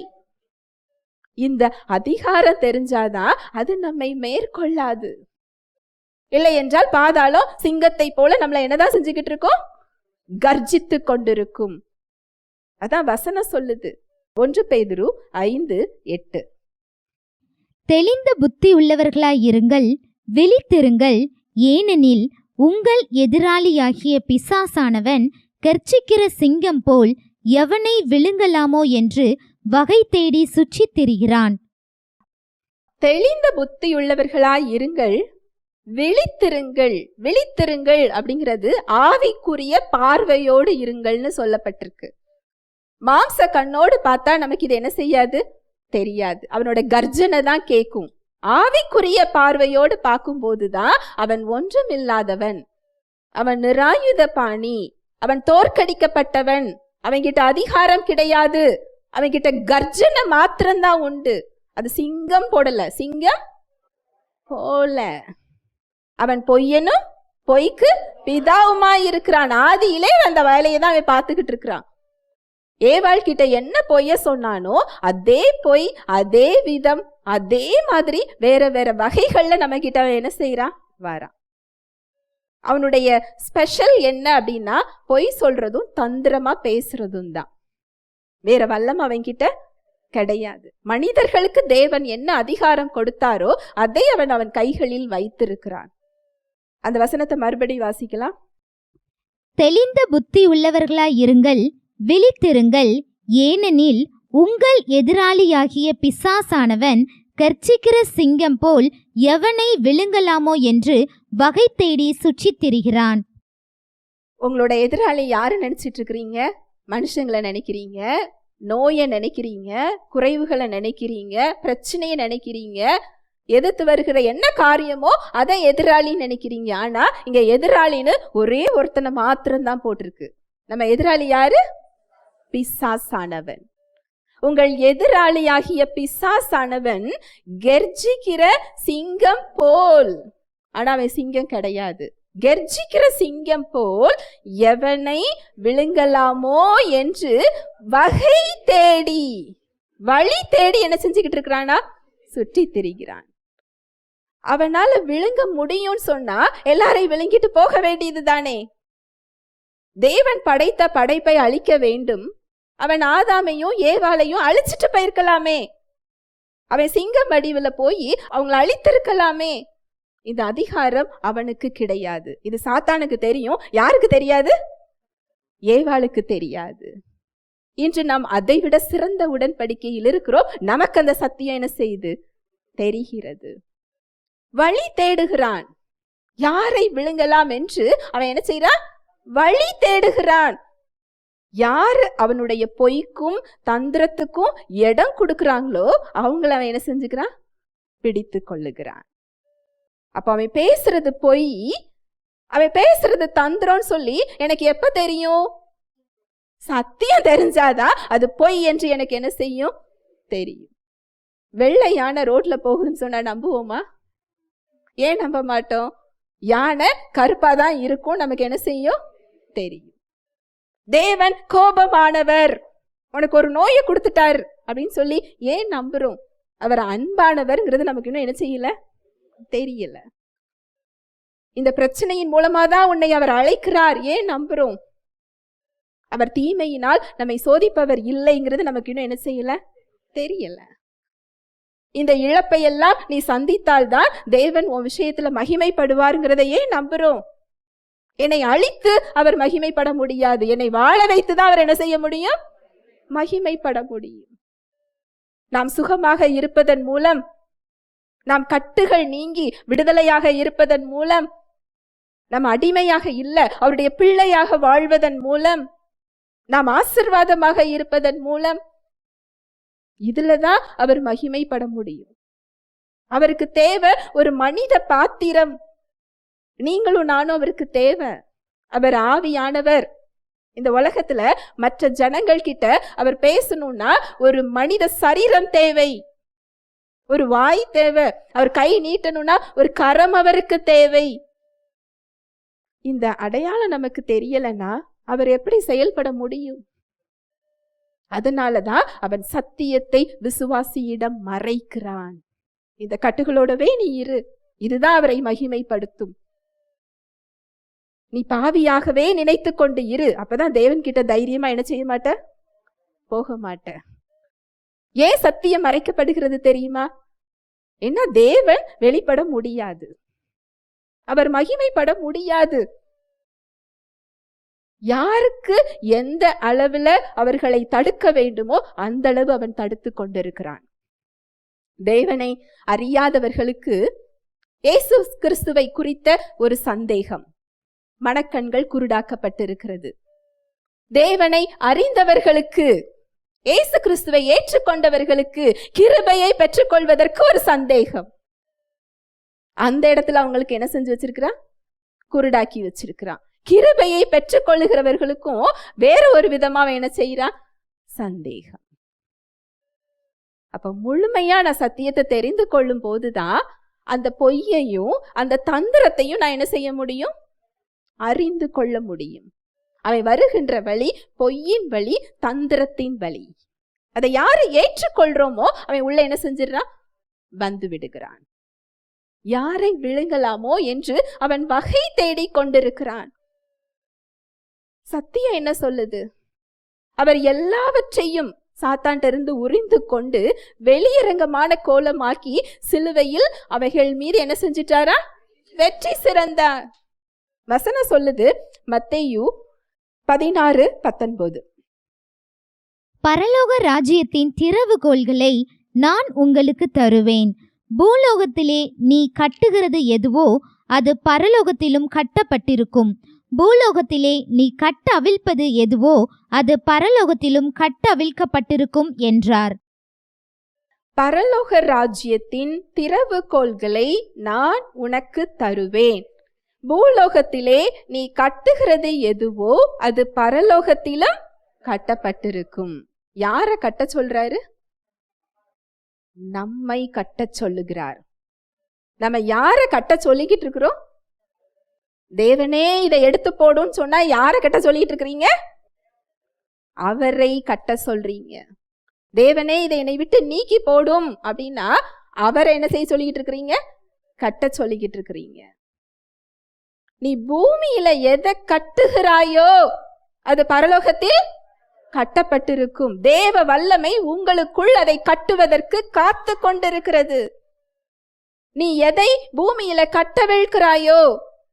இந்த அதிகாரம் தெரிஞ்சாதான் அது நம்மை மேற்கொள்ளாது. இல்லை என்றால் பாதாளம் சிங்கத்தை போல நம்மளை என்னதான் செஞ்சுக்கிட்டு இருக்கோம், கர்ஜித்து கொண்டிருக்கும். அதான் வசனம் சொல்லுது, 1 பேதுரு 5:8. தெளிந்த புத்தி உள்ளவர்களாயிருங்கள், விழித்திருங்கள், ஏனெனில் உங்கள் எதிராளியாகிய பிசாசானவன் கர்ச்சிக்கிற சிங்கம் போல் எவனை விழுங்கலாமோ என்று வகை தேடி சுற்றித் திரிகிறான். தெளிந்த புத்தியுள்ளவர்களாய் இருங்கள், விழித்திருங்கள். விழித்திருங்கள் அப்படிங்கிறது ஆவிக்குரிய பார்வையோடு இருங்கள்னு சொல்லப்பட்டிருக்கு. மாம்ச கண்ணோடு பார்த்தா நமக்கு இது என்ன செய்யாது, தெரியாது. அவனோட கர்ஜனை தான் கேட்கும். ஆவிக்குரிய பார்வையோடு பார்க்கும் போதுதான் அவன் ஒன்றுமில்லாதவன், அவன் நிராயுத பாணி, அவன் தோற்கடிக்கப்பட்டவன், அவன்கிட்ட அதிகாரம் கிடையாது, அவன்கிட்ட கர்ஜனை மாத்திரம்தான் உண்டு. அது சிங்கம் போடல, சிங்கம் போல. அவன் பொய்யனும் பொய்க்கு பிதாவுமாய் இருக்கிறான். ஆதியிலே அந்த வேலையை தான் அவன் பார்த்துக்கிட்டு இருக்கிறான். ஏவாள் கிட்ட என்ன பொய்ய சொன்னானோ அதே பொய், அதே விதம், அதே மாதிரி வேற வேற வகைகள்ல நம்ம கிட்ட அவன் என்ன செய்யறான், வரான். அவனுடைய ஸ்பெஷல் என்ன அப்படின்னா பொய் சொல்றதும் தந்திரமா பேசுறதும் தான். வேற வல்லம் அவன்கிட்ட கிடையாது. மனிதர்களுக்கு தேவன் என்ன அதிகாரம் கொடுத்தாரோ அதை அவன் கைகளில் வைத்திருக்கிறான். அந்த வசனத்தை மறுபடி வாசிக்கலாம். தெளிந்த புத்தி உள்ளவர்களாயிருங்கள், விழித்திருங்கள், ஏனெனில் உங்கள் எதிராளியாகிய பிசாசானவன் கர்ச்சிக்கிற சிங்கம் போல் எவனை விழுங்கலாமோ என்று வகை தேடி சுற்றித் திரிகிறான். உங்களோட எதிராளி யாரு நினைச்சிட்டு இருக்கிறீங்க? மனுஷங்களை நினைக்கிறீங்க, நோயை நினைக்கிறீங்க, குறைவுகளை நினைக்கிறீங்க, பிரச்சனையை நினைக்கிறீங்க, எதிர்த்து வருகிற என்ன காரியமோ அதை எதிராளி நினைக்கிறீங்க. ஆனா இங்க எதிராளின்னு ஒரே ஒருத்தனை மாத்திரம்தான் போட்டிருக்கு. நம்ம எதிராளி யாரு? பிசாசானவன். உங்கள் எதிராளியாகிய பிசாசானவன் கெர்ஜிக்கிற சிங்கம் போல், ஆனா அவன் சிங்கம் கிடையாது. கெர்ஜிக்கிற சிங்கம் போல் எவனை விழுங்கலாமோ என்று வகை தேடி, வழி தேடி என்ன செஞ்சுக்கிட்டு இருக்கிறானா, சுற்றி திரிகிறான். அவனால விழுங்க முடியும்னு சொன்னா எல்லாரையும் விழுங்கிட்டு போக வேண்டியது தானே. தேவன் படைத்த படைப்பை அழிக்க வேண்டும். அவன் ஆதாமையும் ஏவாளையும் அழிச்சிட்டு போயிருக்கலாமே. அவன் சிங்கம் வடிவுல போய் அவங்களை அழித்திருக்கலாமே. இந்த அதிகாரம் அவனுக்கு கிடையாது. இது சாத்தானுக்கு தெரியும். யாருக்கு தெரியாது? ஏவாளுக்கு தெரியாது. இன்று நாம் அதை விட சிறந்த உடன்படிக்கையில் இருக்கிறோம். நமக்கு அந்த சத்தியம் என்ன செய்து தெரிகிறது. வழி தேடுகிறான். யாரை விழுங்கலாம் என்று அவன் என்ன செய்யறான்? வழி தேடுகிறான். யாரு அவனுடைய பொய்க்கும் தந்திரத்துக்கும் இடம் கொடுக்கிறாங்களோ அவங்கள அவன் என்ன செஞ்சுக்கிறான்? பிடித்து கொள்ளுகிறான். அப்ப அவன் பேசுறது பொய், அவன் பேசுறது தந்திரம்னு சொல்லி எனக்கு எப்ப தெரியும்? சத்தியம் தெரிஞ்சாதான் அது பொய் என்று எனக்கு என்ன செய்யும்? தெரியும். வெள்ளை யானை ரோட்ல போகுதுன்னு சொன்னா நம்புவோமா? ஏன் நம்ப மாட்டோம்? யானை கருப்பாதான் இருக்கும், நமக்கு என்ன செய்யும்? தெரியும். தேவன் கோபமானவர். உனக்கு ஒரு நோயை கொடுத்துட்டாரு அப்படின்னு சொல்லி ஏன் நம்புறோம்? அவர் அன்பானவர்ங்கிறது நமக்கு இன்னும் என்ன செய்யல, தெரியல. இந்த பிரச்சனையின் மூலமா தான் உன்னை அவர் அழைக்கிறார், ஏன் நம்புறோம்? அவர் தீமையினால் நம்மை சோதிப்பவர் இல்லைங்கிறது நமக்கு இன்னும் என்ன செய்யல, தெரியல. இந்த இழப்பையெல்லாம் நீ சந்தித்தால்தான் தேவன் உன் விஷயத்துல மகிமைப்படுவாருங்கிறத ஏன் நம்புறோம்? என்னை அழித்து அவர் மகிமைப்பட முடியாது, என்னை வாழ வைத்துதான் அவர் என்ன செய்ய முடியும், மகிமைப்பட முடியும். நாம் சுகமாக இருப்பதன் மூலம், நாம் கட்டுகள் நீங்கி விடுதலையாக இருப்பதன் மூலம், நாம் அடிமையாக இல்ல அவருடைய பிள்ளையாக வாழ்வதன் மூலம், நாம் ஆசீர்வாதமாக இருப்பதன் மூலம், இதுலதான் அவர் மகிமைப்பட முடியும். அவருக்கு தேவை ஒரு மனித பாத்திரம். நீங்களும் நானும் அவருக்கு தேவை. அவர் ஆவியானவர். இந்த உலகத்துல மற்ற ஜனங்கள் கிட்ட அவர் பேசணும்னா ஒரு மனித சரீரம் தேவை, ஒரு வாய் தேவை. அவர் கை நீட்டணும்னா ஒரு கரம் அவருக்கு தேவை. இந்த அடையாளம் நமக்கு தெரியலன்னா அவர் எப்படி செயல்பட முடியும்? அதனாலதான் அவன் சத்தியத்தை விசுவாசியிடம் மறைக்கிறான். இந்த கட்டுகளோடவே நீ இரு, இதுதான் அவரை மகிமைப்படுத்தும். நீ பாவியாகவே நினைத்து கொண்டு இரு, அப்பதான் தேவன் கிட்ட தைரியமா என்ன செய்ய மாட்ட, போக மாட்ட. ஏன் சத்தியம் மறைக்கப்படுகிறது தெரியுமா? என்ன, தேவன் வெளிப்பட முடியாது, அவர் மகிமைப்பட முடியாது. யாருக்கு எந்த அளவுல அவர்களை தடுக்க வேண்டுமோ அந்த அளவு அவன் தடுத்து கொண்டிருக்கிறான். தேவனை அறியாதவர்களுக்கு இயேசு கிறிஸ்துவை குறித்த ஒரு சந்தேகம், மனக்கண்கள் குருடாக்கப்பட்டிருக்கிறது. தேவனை அறிந்தவர்களுக்கு, இயேசு கிறிஸ்துவை ஏற்றுக்கொண்டவர்களுக்கு, கிருபையை பெற்றுக்கொள்வதற்கு ஒரு சந்தேகம். அந்த இடத்துல அவங்களுக்கு என்ன செஞ்சு வச்சிருக்கிறான், குருடாக்கி வச்சிருக்கிறான். கிருபையை பெற்றுக்கொள்ளுகிறவர்களுக்கும் வேற ஒரு விதமா என்ன செய்யறான், சந்தேகம். அப்ப முழுமையா நான் சத்தியத்தை தெரிந்து கொள்ளும் போதுதான் அந்த பொய்யையும் அந்த தந்திரத்தையும் நான் என்ன செய்ய முடியும், அறிந்து கொள்ள முடியும். அவன் வருகின்ற வழி பொய்யின் வழி, தந்திரத்தின் வழி. அதை யாரு ஏற்றுக்கொள்றோமோ அவன் உள்ள என்ன செஞ்சிடறான், வந்து விடுகிறான். யாரை விழுங்கலாமோ என்று அவன் வகை தேடி கொண்டிருக்கிறான். சத்தியம் என்ன சொல்லுது? அவர் எல்லாவற்றையும் சாத்தான்ட்ட இருந்து உரிந்து கொண்டு வெளியரங்கமான கோலமாக்கி சிலுவையில் அவைகள் மீது என்ன செஞ்சிட்டாரா, வெற்றி சிறந்தார். வசனம் சொல்லுது, மத்தேயு 16:19, பரலோக ராஜ்யத்தின் திறவுகோல்களை நான் உங்களுக்கு தருவேன். பூலோகத்திலே நீ கட்டுகிறது எதுவோ அது பரலோகத்திலும் கட்டப்பட்டிருக்கும். பூலோகத்திலே நீ கட்ட அவிழ்ப்பது எதுவோ அது பரலோகத்திலும் கட்ட அவிழ்க்கப்பட்டிருக்கும் என்றார். பரலோக ராஜ்யத்தின் திறவுகோல்களை நான் உனக்கு தருவேன். பூலோகத்திலே நீ கட்டுகிறது எதுவோ அது பரலோகத்திலும் கட்டப்பட்டிருக்கும். யார கட்ட சொல்றாரு? நம்மை கட்ட சொல்லுகிறார். நம்ம யார கட்ட சொல்லிக்கிட்டு இருக்கிறோம்? தேவனே இதை எடுத்து போடும் சொன்னா யார கட்ட சொல்லிட்டு இருக்கிறீங்க? அவரை கட்ட சொல்றீங்க. தேவனே இதை என்னை விட்டு நீக்கி போடும் அப்படின்னா அவரை என்ன செய்ய சொல்லிக்கிட்டு இருக்கிறீங்க? கட்ட சொல்லிக்கிட்டு இருக்கிறீங்க. நீ பூமியில எதை கட்டுகிறாயோ அது பரலோகத்தில் கட்டப்பட்டிருக்கும். தேவ வல்லமை உங்களுக்குள் அதை கட்டுவதற்கு காத்து கொண்டிருக்கிறது. நீ எதை பூமியில கட்டவிழ்கிறாயோ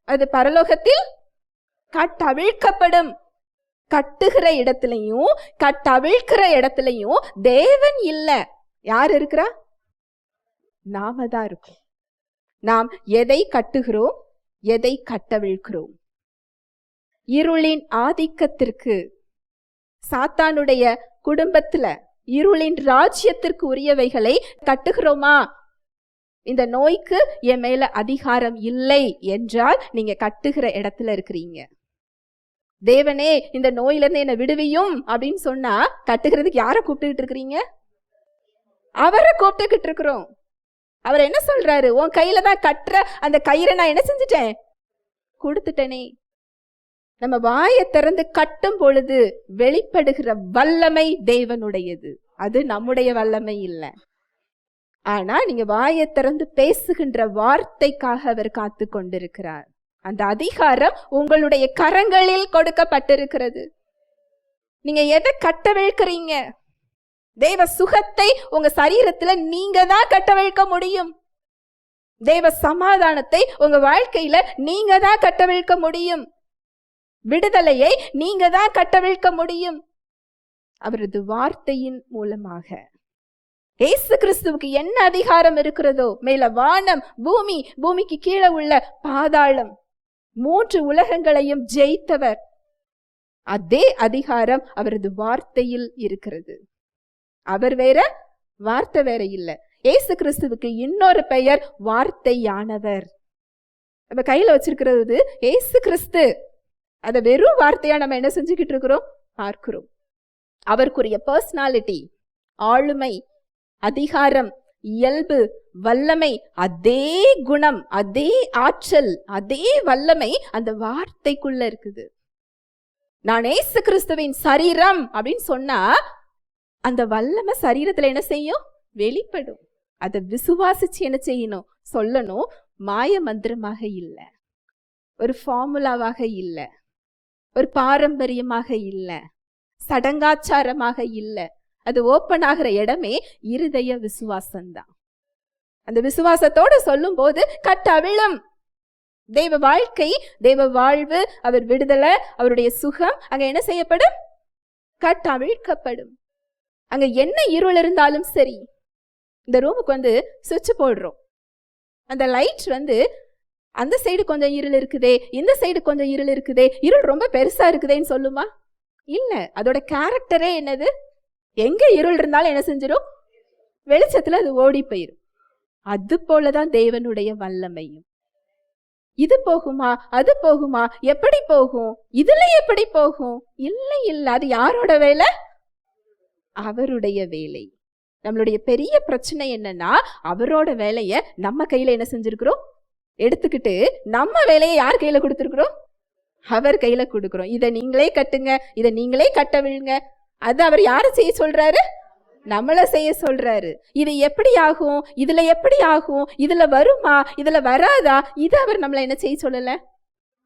அது பரலோகத்தில் கட்டவிழ்க்கப்படும். கட்டுகிற இடத்திலையும் கட்டவிழ்கிற இடத்திலையும் தேவன் இல்ல, யார் இருக்கிறா? நாம தான் இருக்கோம். நாம் எதை கட்டுகிறோம், எதை கட்டவிழ்கிறோம். இருளின் ஆதிக்கத்திற்கு, சாத்தானுடைய குடும்பத்துல இருளின் ராஜ்யத்திற்கு உரியவைகளை கட்டுகிறோமா? இந்த நோய்க்கு என் மேல அதிகாரம் இல்லை என்றால் நீங்க கட்டுகிற இடத்துல இருக்கிறீங்க. தேவனே இந்த நோயிலிருந்து என்னை விடுவியும் அப்படின்னு சொன்னா கட்டுகிறதுக்கு யாரை கூப்பிட்டுக்கிட்டு இருக்கிறீங்க? அவரை கூப்பிட்டுக்கிட்டு இருக்கிறோம். அவர் என்ன சொல்றாரு? உன் கையில தான் கட்டுற அந்த கயிறை நான் என்ன செஞ்சுட்டேன், கொடுத்துட்டேனே. நம்ம வாயை திறந்து கட்டும் பொழுது வெளிப்படுகிற வல்லமை தேவனுடையது. அது நம்முடைய வல்லமை இல்லை. ஆனா நீங்க வாயை திறந்து பேசுகின்ற வார்த்தைக்காக அவர் காத்து கொண்டிருக்கிறார். அந்த அதிகாரம் உங்களுடைய கரங்களில் கொடுக்கப்பட்டிருக்கிறது. நீங்க எதை கட்டவிழ்க்கிறீங்க? தேவ சுகத்தை உங்க சரீரத்துல நீங்க தான் கட்டவிழ்க்க முடியும். தேவ சமாதானத்தை உங்க வாழ்க்கையில நீங்க தான் கட்டவிழ்க்க முடியும். விடுதலையை நீங்க தான் கட்டவிழ்க்க முடியும் அவரது வார்த்தையின் மூலமாக. இயேசு கிறிஸ்துவுக்கு என்ன அதிகாரம் இருக்கிறதோ, மேல வானம், பூமி, பூமிக்கு கீழே உள்ள பாதாளம், 3 உலகங்களையும் ஜெயித்தவர். அதே அதிகாரம் அவரது வார்த்தையில் இருக்கிறது. அவர் வேற, வார்த்தை வேற இல்ல. இயேசு கிறிஸ்துவுக்கு இன்னொரு பெயர் வார்த்தையானவர். நம்ம கையில வச்சிருக்கிறது இயேசு கிறிஸ்து. அத வெறும் வார்த்தையா நம்ம என்ன செஞ்சுக்கிட்டு இருக்கிறோம் பார்க்கிறோம். அவருக்குரிய பர்சனாலிட்டி, ஆளுமை, அதிகாரம், இயல்பு, வல்லமை, அதே குணம், அதே ஆற்றல், அதே வல்லமை அந்த வார்த்தைக்குள்ள இருக்குது. நான் இயேசு கிறிஸ்துவின் சரீரம் அப்படின்னு சொன்னா அந்த வல்லமை சரீரத்துல என்ன செய்யும்? வெளிப்படும். அதை விசுவாசிச்சு என்ன செய்யணும்? சொல்லணும். மாய மந்திரமாக இல்லை, ஒரு ஃபார்முலாவாக இல்லை, ஒரு பாரம்பரியமாக இல்லை, சடங்காச்சாரமாக இல்லை. அது ஓப்பன் ஆகிற இடமே இருதய விசுவாசம்தான். அந்த விசுவாசத்தோட சொல்லும் போது கட்டவிழும். தெய்வ வாழ்க்கை, தெய்வ வாழ்வு, அவர் விடுதலை, அவருடைய சுகம் அங்க என்ன செய்யப்படும்? கட்டவிழ்க்கப்படும். அங்க என்ன இருள் இருந்தாலும் சரி, இந்த ரூமுக்கு சுவிட்ச் போடுறோம், அந்த லைட் அந்த சைடு கொஞ்சம் இருள் இருக்குதே, இந்த சைடு கொஞ்சம் இருள் இருக்குதே, இருள் ரொம்ப பெருசா இருக்குதேன்னு சொல்லுமா? இல்ல. அதோட கேரக்டரே என்னது? எங்க இருள் இருந்தாலும் என்ன செஞ்சிடும்? வெளிச்சத்துல அது ஓடி போயிடும். அது போலதான் தேவனுடைய வல்லமையும். இது போகுமா, அது போகுமா, எப்படி போகும், இதுல எப்படி போகும்? இல்லை இல்லை, அது யாரோட வேலை? அவருடைய வேலை. நம்மளுடைய பெரிய பிரச்சனை என்னன்னா, அவரோட வேலைய நம்ம கையில என்ன செஞ்சிருக்கிறோம்? எடுத்துக்கிட்டு நம்ம வேலையை யார் கையில கொடுத்துருக்கிறோம்? அவர் கையில கொடுக்கிறோம். இதை நீங்களே கட்டுங்க, இதை நீங்களே கட்ட விழுங்க. அது அவர் யாரை செய்ய சொல்றாரு? நம்மள செய்ய சொல்றாரு. இது எப்படி ஆகும், இதுல எப்படி ஆகும், இதுல வருமா, இதுல வராதா, இது அவர் நம்மள என்ன செய்ய சொல்லல,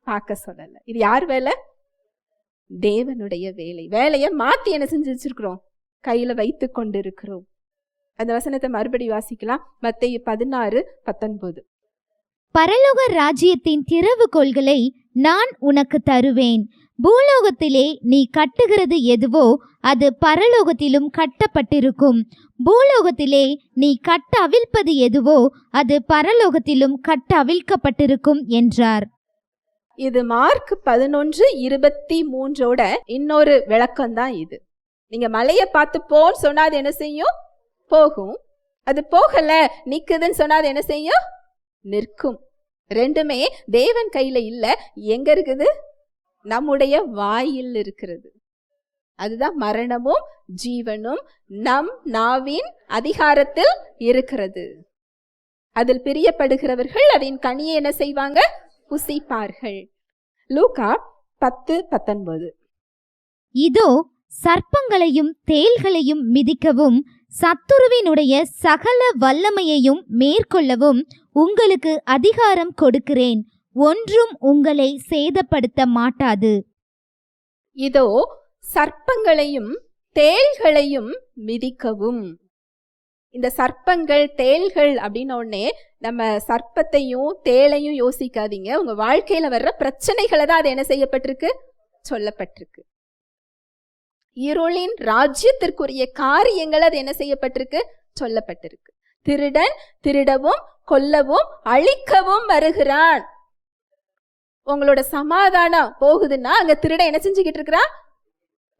பார்க்க சொல்லல. இது யார் வேலை? தேவனுடைய வேலை. வேலையை மாத்தி என்ன செஞ்சு வச்சிருக்கிறோம்? கையில வைத்து கொண்டிருக்கிறோம். அந்த வசனத்தை மறுபடி வாசிக்கலாம். மத்தேயு 16:19. பரலோக ராஜ்யத்தின் திறவுகோல்களை நான் உனக்கு தருவேன். பூலோகத்திலே நீ கட்டுகிறது எதுவோ அது பரலோகத்திலும் கட்டப்பட்டிருக்கும். பூலோகத்திலே நீ கட்ட அவிழ்ப்பது எதுவோ அது பரலோகத்திலும் கட்ட அவிழ்க்கப்பட்டிருக்கும் என்றார். இது மார்க் 11:23 இன்னொரு விளக்கம் தான் இது. நீங்க மலையை பார்த்து போன்னு சொன்னா அது என்ன செய்யும்? போகும். அது போகல, நிக்குதுன்னு சொன்னா அது என்ன செய்யும்? நிற்கும். ரெண்டுமே தேவன் கையில இல்ல. எங்க இருக்குது? நம்முடைய வாயில் இருக்கிறது. அதுதான் மரணமும் ஜீவனும் நம் நாவின் அதிகாரத்தில் இருக்கிறது. அதில் பிரியப்படுகிறவர்கள் அதன் கனியை என்ன செய்வாங்க? புசிப்பார்கள். லூக்கா 10:19. இதோ சர்ப்பங்களையும் தேள்களையும் மிதிக்கவும் சத்துருவினுடைய சகல வல்லமையையும் மேற்கொள்ளவும் உங்களுக்கு அதிகாரம் கொடுக்கிறேன். ஒன்றும் உங்களை சேதப்படுத்த மாட்டாது. இதோ சர்ப்பங்களையும் தேள்களையும் மிதிக்கவும். இந்த சர்ப்பங்கள், தேள்கள் அப்படின்னு உடனே நம்ம சர்ப்பத்தையும் தேளையும் யோசிக்காதீங்க. உங்க வாழ்க்கையில வர்ற பிரச்சனைகளை தான் அது என்ன செய்யப்பட்டிருக்கு? சொல்லப்பட்டிருக்கு. இருளின் ராஜ்யத்திற்குரிய காரியங்கள் அது என்ன செய்யப்பட்டிருக்கு? சொல்லப்பட்டிருக்கு. திருடன் திருடவும் கொல்லவும் அழிக்கவும் வருகிறான். உங்களோட சமாதானம் போகுதுன்னா அங்க திருடன் என்ன செஞ்சுக்கிட்டு இருக்கிறான்?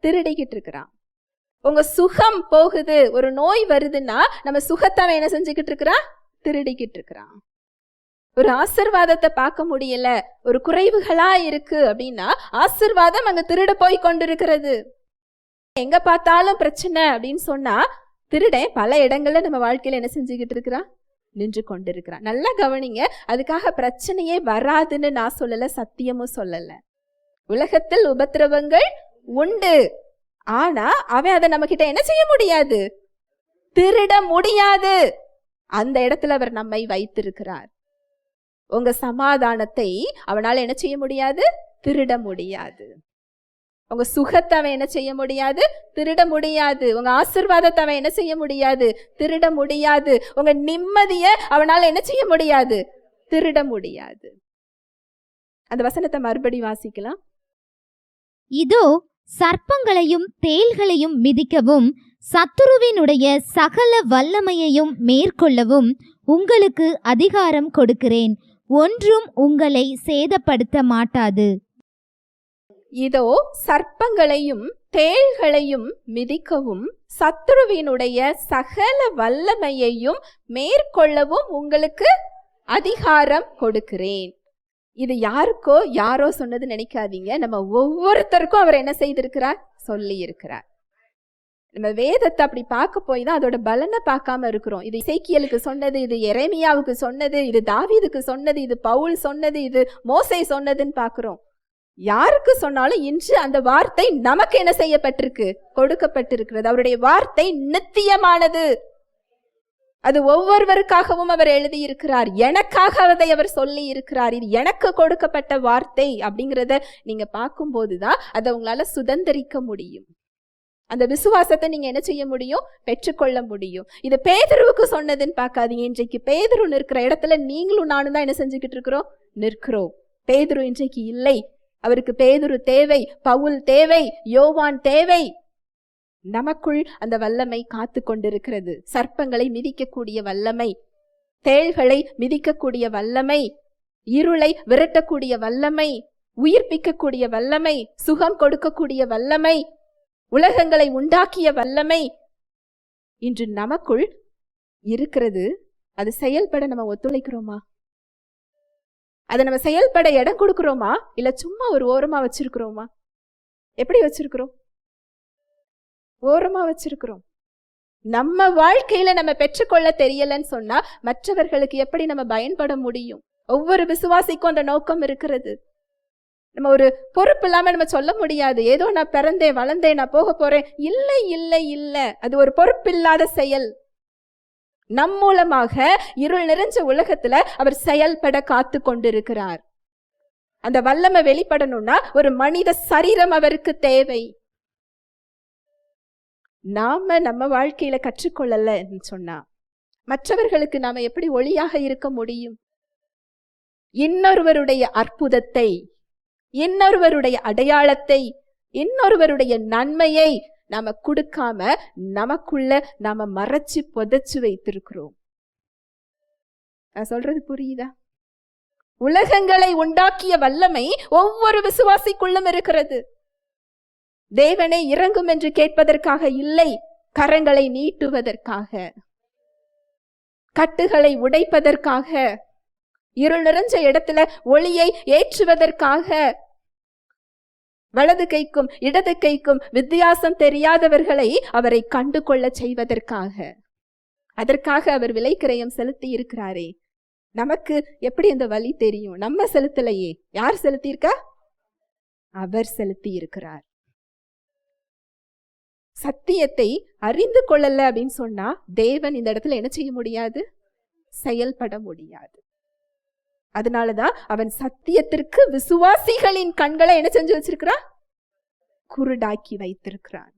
திருடிக்கிட்டு இருக்கிறான். உங்க சுகம் போகுது, ஒரு நோய் வருதுன்னா நம்ம சுகத்தை என்ன செஞ்சுக்கிட்டு இருக்கிறான்? திருடிக்கிட்டு இருக்கிறான். ஒரு ஆசீர்வாதத்தை பார்க்க முடியல, ஒரு குறைவுகளா இருக்கு அப்படின்னா ஆசீர்வாதம் அங்க திருட போய் கொண்டிருக்கிறது. எங்க பார்த்தாலும் பிரச்சனை அப்படின்னு சொன்னா திருடன் பல இடங்கள்ல நம்ம வாழ்க்கையில என்ன செஞ்சுக்கிட்டு இருக்கிறான்? நின்று கொண்டிருக்கிறான். நல்லா கவனிங்க. அதுக்காக பிரச்சனையே வராதுன்னு நான் சொல்லல, சத்தியமும் சொல்லல. உலகத்தில் உபத்திரவங்கள் உண்டு. ஆனா அவன் அதை நம்ம கிட்ட என்ன செய்ய முடியாது? திருட முடியாது. அந்த இடத்துல அவர் நம்மை வைத்திருக்கிறார். உங்க சமாதானத்தை அவனால என்ன செய்ய முடியாது? திருட முடியாது. உங்க சுகத்தை அவன் என்ன செய்ய முடியாது? திருட முடியாது. உங்க ஆசீர்வாதத்தை அவன் என்ன செய்ய முடியாது? திருட முடியாது. உங்க நிம்மதியை அவனால என்ன செய்ய முடியாது? திருட முடியாது. அந்த வசனத்தை மறுபடி வாசிக்கலாம். இதோ சர்ப்பங்களையும் தேள்களையும் மிதிக்கவும் சத்துருவினுடைய சகல வல்லமையையும் மேற்கொள்ளவும் உங்களுக்கு அதிகாரம் கொடுக்கிறேன். ஒன்றும் உங்களை சேதப்படுத்த மாட்டாது. இதோ சர்ப்பங்களையும் தேள்களையும் மிதிக்கவும் சத்துருவினுடைய சகல வல்லமையையும் மேற்கொள்ளவும் உங்களுக்கு அதிகாரம் கொடுக்கிறேன். இது யாருக்கோ யாரோ சொன்னது நினைக்காதீங்க. நம்ம ஒவ்வொருத்தருக்கும் அவர் என்ன செய்திருக்கிறார்? சொல்லி இருக்கிறார். நம்ம வேதத்தை அப்படி பார்க்க போய் தான் அதோட பலனை பார்க்காம இருக்கிறோம். இது எசேக்கியேலுக்கு சொன்னது, இது எரேமியாவுக்கு சொன்னது, இது தாவீதுக்கு சொன்னது, இது பவுல் சொன்னது, இது மோசே சொன்னதுன்னு பார்க்கிறோம். யாருக்கு சொன்னாலும் இன்று அந்த வார்த்தை நமக்கு என்ன செய்யப்பட்டிருக்கு? கொடுக்கப்பட்டிருக்கிறது. அவருடைய வார்த்தை நித்தியமானது. அது ஒவ்வொருவருக்காகவும் அவர் எழுதியிருக்கிறார். எனக்காக அதை அவர் சொல்லி இருக்கிறார். இது எனக்கு கொடுக்கப்பட்ட வார்த்தை அப்படிங்கிறத நீங்க பார்க்கும்போதுதான் அதை உங்களால சுதந்திரிக்க முடியும். அந்த விசுவாசத்தை நீங்க என்ன செய்ய முடியும்? பெற்றுக்கொள்ள முடியும். இது பேதுருவுக்கு சொன்னதுன்னு பார்க்காதீங்க. இன்றைக்கு பேதுரு நிற்கிற இடத்துல நீங்களும் நானும் தான் என்ன செஞ்சுக்கிட்டு இருக்கிறோம்? நிற்கிறோம். பேதுரு இன்றைக்கு இல்லை. அவருக்கு பேதுரு தேவை, பவுல் தேவை, யோவான் தேவை. நமக்குள் அந்த வல்லமை காத்து கொண்டிருக்கிறது. சர்ப்பங்களை மிதிக்கக்கூடிய வல்லமை, தேள்களை மிதிக்கக்கூடிய வல்லமை, இருளை விரட்டக்கூடிய வல்லமை, உயிர்ப்பிக்கக்கூடிய வல்லமை, சுகம் கொடுக்கக்கூடிய வல்லமை, உலகங்களை உண்டாக்கிய வல்லமை இன்று நமக்குள் இருக்கிறது. அது செயல்பட நம்ம ஒத்துழைக்கிறோமா? அதை நம்ம செயல்பட இடம் கொடுக்கிறோமா? இல்ல சும்மா ஒரு ஓரமா வச்சிருக்கிறோமா? எப்படி வச்சிருக்கிறோம்? ஓரமா வச்சிருக்கிறோம். நம்ம வாழ்க்கையில நம்ம பெற்றுக்கொள்ள தெரியலன்னு சொன்னா மற்றவர்களுக்கு எப்படி நம்ம பயன்பட முடியும்? ஒவ்வொரு விசுவாசிக்கும் அந்த நோக்கம் இருக்கிறது. நம்ம ஒரு பொறுப்பு இல்லாம நம்ம சொல்ல முடியாது. ஏதோ நான் பிறந்தேன், வளர்ந்தேன், நான் போக போறேன். இல்லை இல்லை இல்லை, அது ஒரு பொறுப்பில்லாத செயல். நம் மூலமாக இருள் நிறைஞ்ச உலகத்துல அவர் செயல்பட காத்து கொண்டிருக்கிறார். அந்த வல்லமை வெளிப்படணும்னா ஒரு மனித சரீரம் அவருக்கு தேவை. நாம நம்ம வாழ்க்கையில கற்றுக்கொள்ளலன்னு சொன்னா மற்றவர்களுக்கு நாம எப்படி ஒளியாக இருக்க முடியும்? இன்னொருவருடைய அற்புதத்தை, இன்னொருவருடைய அடையாளத்தை, இன்னொருவருடைய நன்மையை நாம கொடுக்காம நமக்குள்ள நாம மறைச்சு புதைச்சு வைத்திருக்கிறோம். நான் சொல்றது புரியுதா? உலகங்களை உண்டாக்கிய வல்லமை ஒவ்வொரு விசுவாசிக்குள்ளும் இருக்கிறது. தேவனை இறங்கும் என்று கேட்பதற்காக இல்லை, கரங்களை நீட்டுவதற்காக, கட்டுகளை உடைப்பதற்காக, இருள் நிறைஞ்ச இடத்துல ஒளியை ஏற்றுவதற்காக, வலது கைக்கும் இடது கைக்கும் வித்தியாசம் தெரியாதவர்களை அவரை கண்டு கொள்ள செய்வதற்காக, அதற்காக அவர் விலைக்கிரயம் செலுத்தி இருக்கிறாரே. நமக்கு எப்படி அந்த வழி தெரியும்? நம்ம செலுத்தலையே. யார் செலுத்தியிருக்கா? அவர் செலுத்தி இருக்கிறார். சத்தியத்தை அறிந்து கொள்ளல அப்படின்னு சொன்னா தேவன் இந்த இடத்துல என்ன செய்ய முடியாது? செயல்பட முடியாது. அதனாலதான் அவன் சத்தியத்திற்கு விசுவாசிகளின் கண்களை என்ன செஞ்சு வச்சிருக்கிறான்? குருடாக்கி வைத்திருக்கிறான்.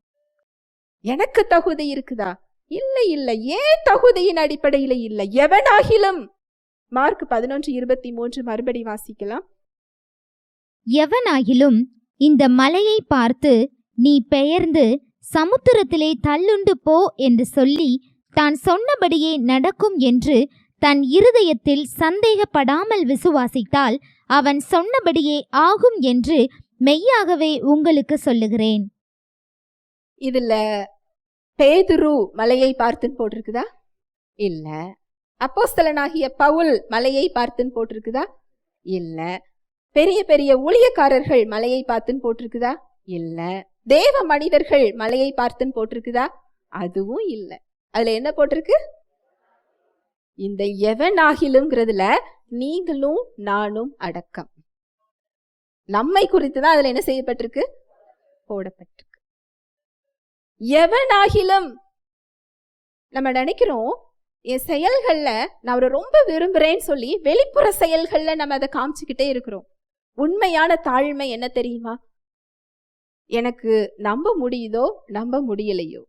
எனக்கு தகுதி இருக்குதா? இல்லை இல்லை. ஏன் தகுதியின் அடிப்படையில இல்லை? எவனாகிலும், மார்க் 11:23 மறுபடி வாசிக்கலாம். எவனாகிலும் இந்த மலையை பார்த்து நீ பெயர்ந்து சமுத்திரத்திலே தள்ளுண்டு போ என்று சொல்லி தான் சொன்னபடியே நடக்கும் என்று தன் இருதயத்தில் சந்தேகப்படாமல் விசுவாசித்தால் அவன் சொன்னபடியே ஆகும் என்று மெய்யாகவே உங்களுக்கு சொல்லுகிறேன். இதுல பேதுரு மலையை பார்த்துன்னு போட்டிருக்குதா? இல்ல. அப்போஸ்தலனாகிய பவுல் மலையை பார்த்துன்னு போட்டிருக்குதா? இல்ல. பெரிய பெரிய ஊழியக்காரர்கள் மலையை பார்த்துன்னு போட்டிருக்குதா? இல்ல. தேவ மனிதர்கள் மலையை பார்த்துன்னு போட்டிருக்குதா? அதுவும் இல்லை. அதுல என்ன போட்டிருக்கு? இந்த எவனாகிலும்ங்கிறதுல நீங்களும் நானும் அடக்கம். நம்மை குறித்து தான் அதுல என்ன செய்யப்பட்டிருக்கு? போடப்பட்டிருக்கு. எவனாகிலும், நம்ம நினைக்கிறோம் என் செயல்கள்ல நான் அவரை ரொம்ப விரும்புறேன்னு சொல்லி வெளிப்புற செயல்கள்ல நம்ம அதை காமிச்சுக்கிட்டே இருக்கிறோம். உண்மையான தாழ்மை என்ன தெரியுமா? எனக்கு நம்ப முடியுதோ நம்ப முடியலையோ,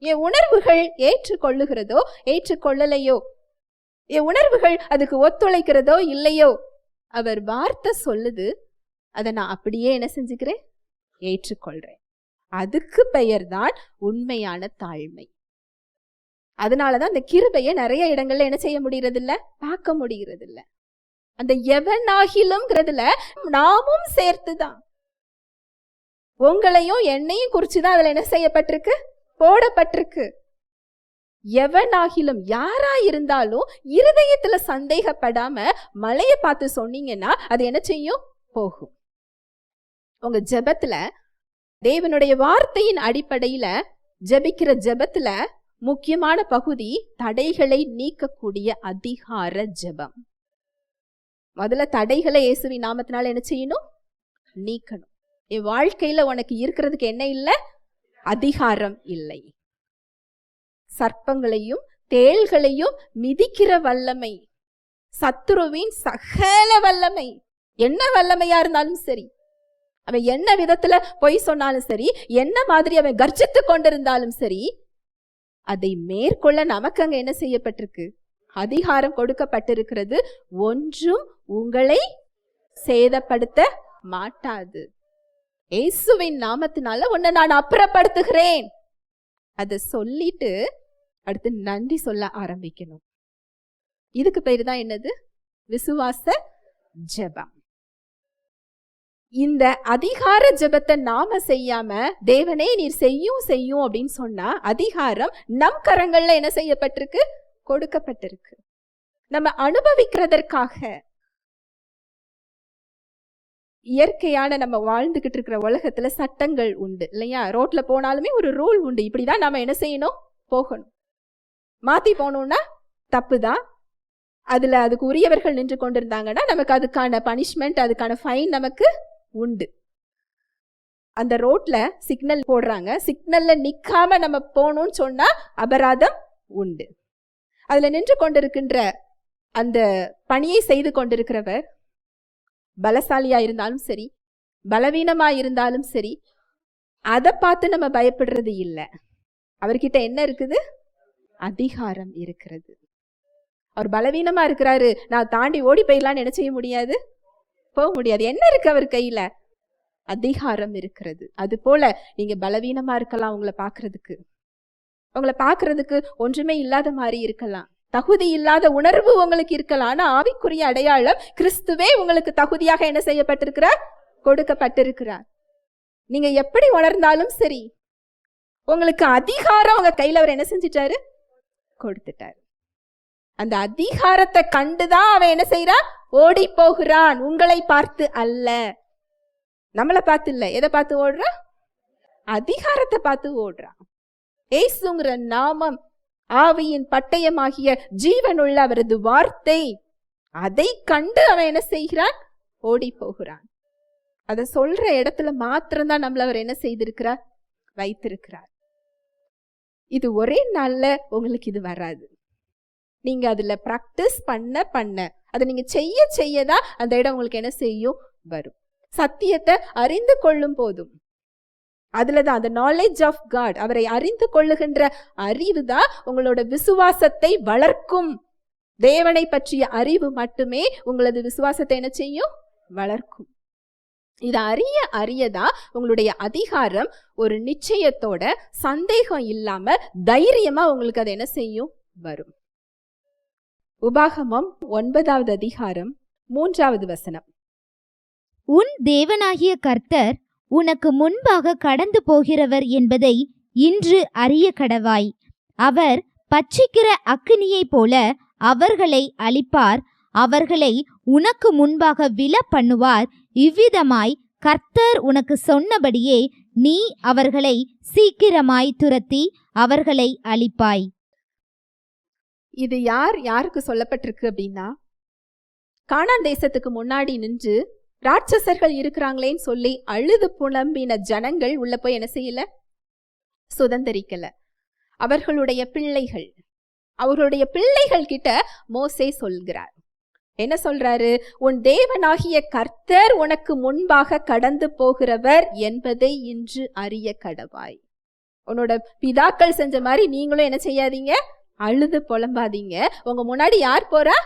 என் உணர்வுகள் ஏற்றுக்கொள்ளுகிறதோ ஏற்றுக்கொள்ளலையோ, என் உணர்வுகள் அதுக்கு ஒத்துழைக்கிறதோ இல்லையோ, அவர் வார்த்தை சொல்லுது, அதை நான் அப்படியே என்ன செஞ்சுக்கிறேன்? ஏற்றுக்கொள்றேன். அதுக்கு பெயர்தான் உண்மையான தாழ்மை. அதனாலதான் அந்த கிருபையை நிறைய இடங்கள்ல என்ன செய்ய முடியறது இல்ல, பார்க்க முடிகிறது இல்ல. அந்த எவனாகிலும்ங்கிறதுல நாமும் சேர்த்துதான், உங்களையும் என்னையும் குறிச்சுதான் அதுல என்ன செய்யப்பட்டிருக்கு? போடப்பட்டிருக்கு. எவனாகிலும், யாரா இருந்தாலும் இருதயத்துல சந்தேகப்படாம மலையை பார்த்து சொன்னீங்கன்னா அது என்ன செய்யும்? போகும். உங்க ஜெபத்துல, தேவனுடைய வார்த்தையின் அடிப்படையில ஜெபிக்கிற ஜெபத்துல முக்கியமான பகுதி தடைகளை நீக்கக்கூடிய அதிகார ஜெபம். முதல்ல தடைகளை இயேசுவின் நாமத்தினால என்ன செய்யணும்? நீக்கணும். என் வாழ்க்கையில உனக்கு இருக்கிறதுக்கு என்ன இல்லை? அதிகாரம் இல்லை. சர்ப்பங்களையும் தேள்களையும் மிதிக்கிற வல்லமை, சத்துருவின் சகல வல்லமை, என்ன வல்லமையா இருந்தாலும் சரி, அவன் என்ன விதத்துல பொய் சொன்னாலும் சரி, என்ன மாதிரி அவன் கர்ஜித்து கொண்டிருந்தாலும் சரி, அதை மேற்கொள்ள நமக்கு அங்க என்ன செய்யப்பட்டிருக்கு? அதிகாரம் கொடுக்கப்பட்டிருக்கிறது. ஒன்றும் உங்களை சேதப்படுத்த மாட்டாது. இயேசுவின் நாமத்தினால உன்னை நான் அப்புறப்படுத்துகிறேன். அதை சொல்லிட்டு அடுத்து நன்றி சொல்ல ஆரம்பிக்கணும். இதுக்கு பேரு தான் என்னது? விசுவாச ஜெபம். இந்த அதிகார ஜெபத்தை நாம செய்யாம தேவனே நீர் செய்யும் செய்யும் அப்படின்னு சொன்னா அதிகாரம் நம் கரங்கள்ல என்ன செய்யப்பட்டிருக்கு? கொடுக்கப்பட்டிருக்கு. நம்ம அனுபவிக்கிறதற்காக. இயற்கையான நம்ம வாழ்ந்துகிட்டு இருக்கிற உலகத்துல சட்டங்கள் உண்டு இல்லையா? ரோட்ல போனாலுமே ஒரு ரூல் உண்டு, இப்படிதான் நாம என்ன செய்யணும்? போகணும். மாத்தி போனோம்னா தப்புதான். அதுக்கு உரியவர்கள் நின்று கொண்டிருந்தாங்கன்னா நமக்கு அதுக்கான பனிஷ்மெண்ட், அதுக்கான ஃபைன் நமக்கு உண்டு. அந்த ரோட்ல சிக்னல் போடுறாங்க, சிக்னல்ல நிக்காம நம்ம போகணும்னு சொன்னா அபராதம் உண்டு. அதுல நின்று கொண்டிருக்கின்ற அந்த பணியை செய்து கொண்டிருக்கிறவர் பலசாலியா இருந்தாலும் சரி, பலவீனமா இருந்தாலும் சரி, அதை பார்த்து நம்ம பயப்படுறது இல்லை. அவர்கிட்ட என்ன இருக்குது? அதிகாரம் இருக்கிறது. அவர் பலவீனமா இருக்கிறாரு, நான் தாண்டி ஓடி போயிடலான்னு என்ன செய்ய முடியாது? போக முடியாது. என்ன இருக்கு அவர் கையில? அதிகாரம் இருக்கிறது. அது போல நீங்க பலவீனமா இருக்கலாம், உங்களை பார்க்கறதுக்கு ஒன்றுமே இல்லாத மாதிரி இருக்கலாம், தகுதி இல்லாத உணர்வு உங்களுக்கு இருக்கலாம். ஆனா ஆவிக்குரிய அடையாளம் கிறிஸ்துவே உங்களுக்கு தகுதியாக என்ன செய்யப்பட்டிருக்கிறார்? கொடுக்கப்பட்டிருக்கிறார். நீங்க எப்படி உணர்ந்தாலும் சரி, உங்களுக்கு அதிகாரம் உங்க கையில அவர் என்ன செஞ்சிட்டாரு? கொடுத்துட்டாரு. அந்த அதிகாரத்தை கண்டுதான் அவன் என்ன செய்யறான்? ஓடி போகிறான். உங்களை பார்த்து அல்ல, நம்மளை பார்த்து இல்ல. எதை பார்த்து ஓடுறான்? அதிகாரத்தை பார்த்து ஓடுறான். ஏசுங்கிற நாமம் ஆவியின் பட்டயமாகிய ஜீவனுள்ள அவரது வார்த்தை, அதை கண்டு அவன் என்ன செய்கிறான்? ஓடி போகிறான். அதை சொல்ற இடத்துல மாத்திரம்தான் நம்மள அவர் என்ன செய்திருக்கிறார்? வைத்திருக்கிறார். இது ஒரே நாள்ல உங்களுக்கு இது வராது. நீங்க அதுல பிராக்டிஸ் பண்ண அதை நீங்க செய்யதான் அந்த இடம் உங்களுக்கு என்ன செய்யும்? வரும். சத்தியத்தை அறிந்து கொள்ளும் போதும் அதுலதான் அந்த நாலேஜ் ஆஃப் காட், அவரை அறிந்து கொள்ளுகின்ற அறிவு தான் உங்களோட விசுவாசத்தை வளர்க்கும். தேவனை பற்றிய அறிவு மட்டுமே உங்களது விசுவாசத்தை என்ன செய்யும்? வளர்க்கும். இதை அறியதான் உங்களுடைய அதிகாரம் ஒரு நிச்சயத்தோட, சந்தேகம் இல்லாம தைரியமா உங்களுக்கு அதை என்ன செய்யும்? வரும். உபாகமம் 9வது அதிகாரம் 3வது வசனம். உன் தேவனாகிய கர்த்தர் உனக்கு முன்பாக கடந்து போகிறவர் என்பதை இன்று அறிய கடவாய். அவர் பட்சிக்கிற அக்கினியைப் போல அவர்களை அழிப்பார், அவர்களை உனக்கு முன்பாக விழ பண்ணுவார். இவ்விதமாய் கர்த்தர் உனக்கு சொன்னபடியே நீ அவர்களை சீக்கிரமாய் துரத்தி அவர்களை அழிப்பாய். இது யாருக்கு சொல்லப்பட்டிருக்கு அப்படின்னா, கானான் தேசத்துக்கு முன்னாடி நின்று ராட்சசர்கள் இருக்கிறாங்களேன்னு சொல்லி அழுது புலம்பின ஜனங்கள் உள்ள போய் என்ன செய்யல? சுதந்தரிக்கல. அவர்களுடைய பிள்ளைகள் கிட்ட மோசே சொல்கிறார். என்ன சொல்றாரு? உன் தேவனாகிய கர்த்தர் உனக்கு முன்பாக கடந்து போகிறவர் என்பதை இன்று அறிய கடவாய். உன்னோட பிதாக்கள் செஞ்ச மாதிரி நீங்களும் என்ன செய்யாதீங்க? அழுது புலம்பாதீங்க. உங்க முன்னாடி யார் போறா?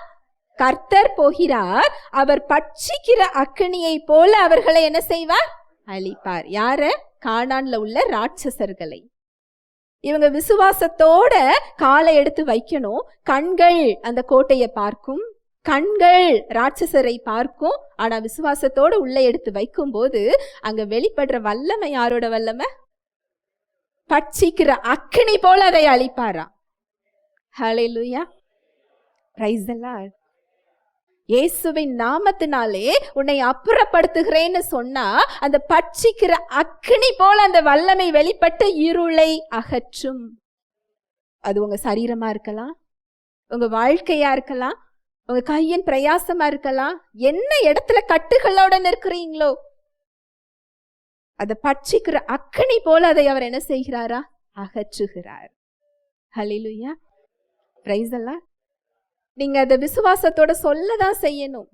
கர்த்தர் போகிறார். அவர் பட்சிக்கிற அக்கினியை போல அவர்களை என்ன செய்வார்? அழிப்பார். யார? கானான்ல உள்ள ராட்சசர்களை. இவங்க விசுவாசத்தோட காலை எடுத்து வைக்கணும். கண்கள் அந்த கோட்டையை பார்க்கும், கண்கள் ராட்சசரை பார்க்கும். ஆனா விசுவாசத்தோட உள்ள எடுத்து வைக்கும் போது அங்க வெளிப்படுற வல்லமை யாரோட வல்லமை? பட்சிக்கிற அக்கினி போல அதை அழிப்பாராம். ஹல்லேலூயா, பிரைஸ் தி லார்ட். இயேசுவின் நாமத்தினாலே உன்னை அப்புறப்படுத்துகிறேன்னு சொன்னா அந்த பட்சிக்கிற அக்கினி போல அந்த வல்லமை வெளிப்பட்டு இருளை அகற்றும். அது உங்க சரீரமா இருக்கலாம், உங்க வாழ்க்கையா இருக்கலாம், உங்க கையின் பிரயாசமா இருக்கலாம். என்ன இடத்துல கட்டுகளோட நிற்கிறீங்களோ அதை பட்சிக்கிற அக்கினி போல அதை அவர் என்ன செய்கிறாரா? அகற்றுகிறார். ஹல்லேலூயா, பிரைஸ் தி லார்ட். நீங்க அதை விசுவாசத்தோட சொல்லதான் செய்யணும்.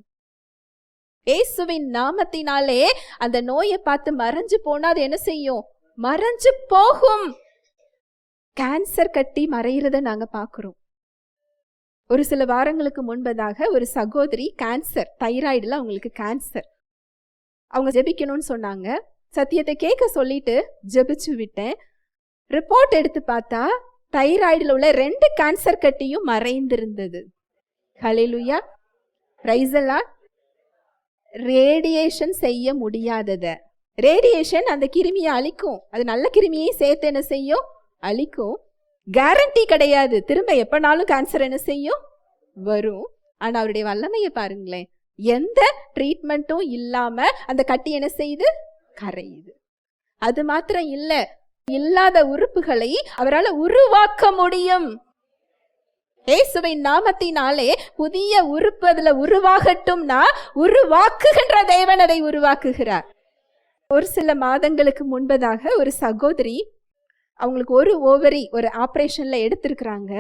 இயேசுவின் நாமத்தினாலே அந்த நோயை பார்த்து மறைஞ்சு போனா அது என்ன செய்யும்? மறைஞ்சு போகும். கேன்சர் கட்டி மறைகிறத நாங்க பார்க்கிறோம். ஒரு சில வாரங்களுக்கு முன்பதாக ஒரு சகோதரி கேன்சர், தைராய்டுல அவங்களுக்கு கேன்சர். அவங்க ஜெபிக்கணும்னு சொன்னாங்க. சத்தியத்தை கேட்க சொல்லிட்டு ஜெபிச்சு விட்டேன். ரிப்போர்ட் எடுத்து பார்த்தா தைராய்டுல உள்ள 2 கேன்சர் கட்டியும் மறைந்திருந்தது. ஹல்லேலூயா, பிரைஸ் தி லார்ட். ரேடியேஷன் செய்ய முடியாதத, ரேடியேஷன் அந்த கிருமியை அழிக்கும். அது நல்ல கிருமியை சேர்த்து என்ன செய்யும்? அழிக்கும். கேரண்டி கிடையாது, திரும்ப எப்பனாலும் கேன்சர் என்ன செய்யும்? வரும். ஆனா அவருடைய வல்லமையை பாருங்களேன். எந்த ட்ரீட்மெண்ட்டும் இல்லாம அந்த கட்டி என்ன செய்யுது? கரையுது. அது மாத்திரம் இல்ல, இல்லாத உறுப்புகளை அவரால் உருவாக்க முடியும். இயேசுவின் நாமத்தினாலே புதிய உறுப்பு அதுல உருவாகட்டும்னா உருவாக்குகின்ற தேவன் அதை உருவாக்குகிறார். ஒரு சில மாதங்களுக்கு முன்பதாக ஒரு சகோதரி, அவங்களுக்கு ஒரு ஓவரி ஒரு ஆபரேஷன்ல எடுத்திருக்கிறாங்க.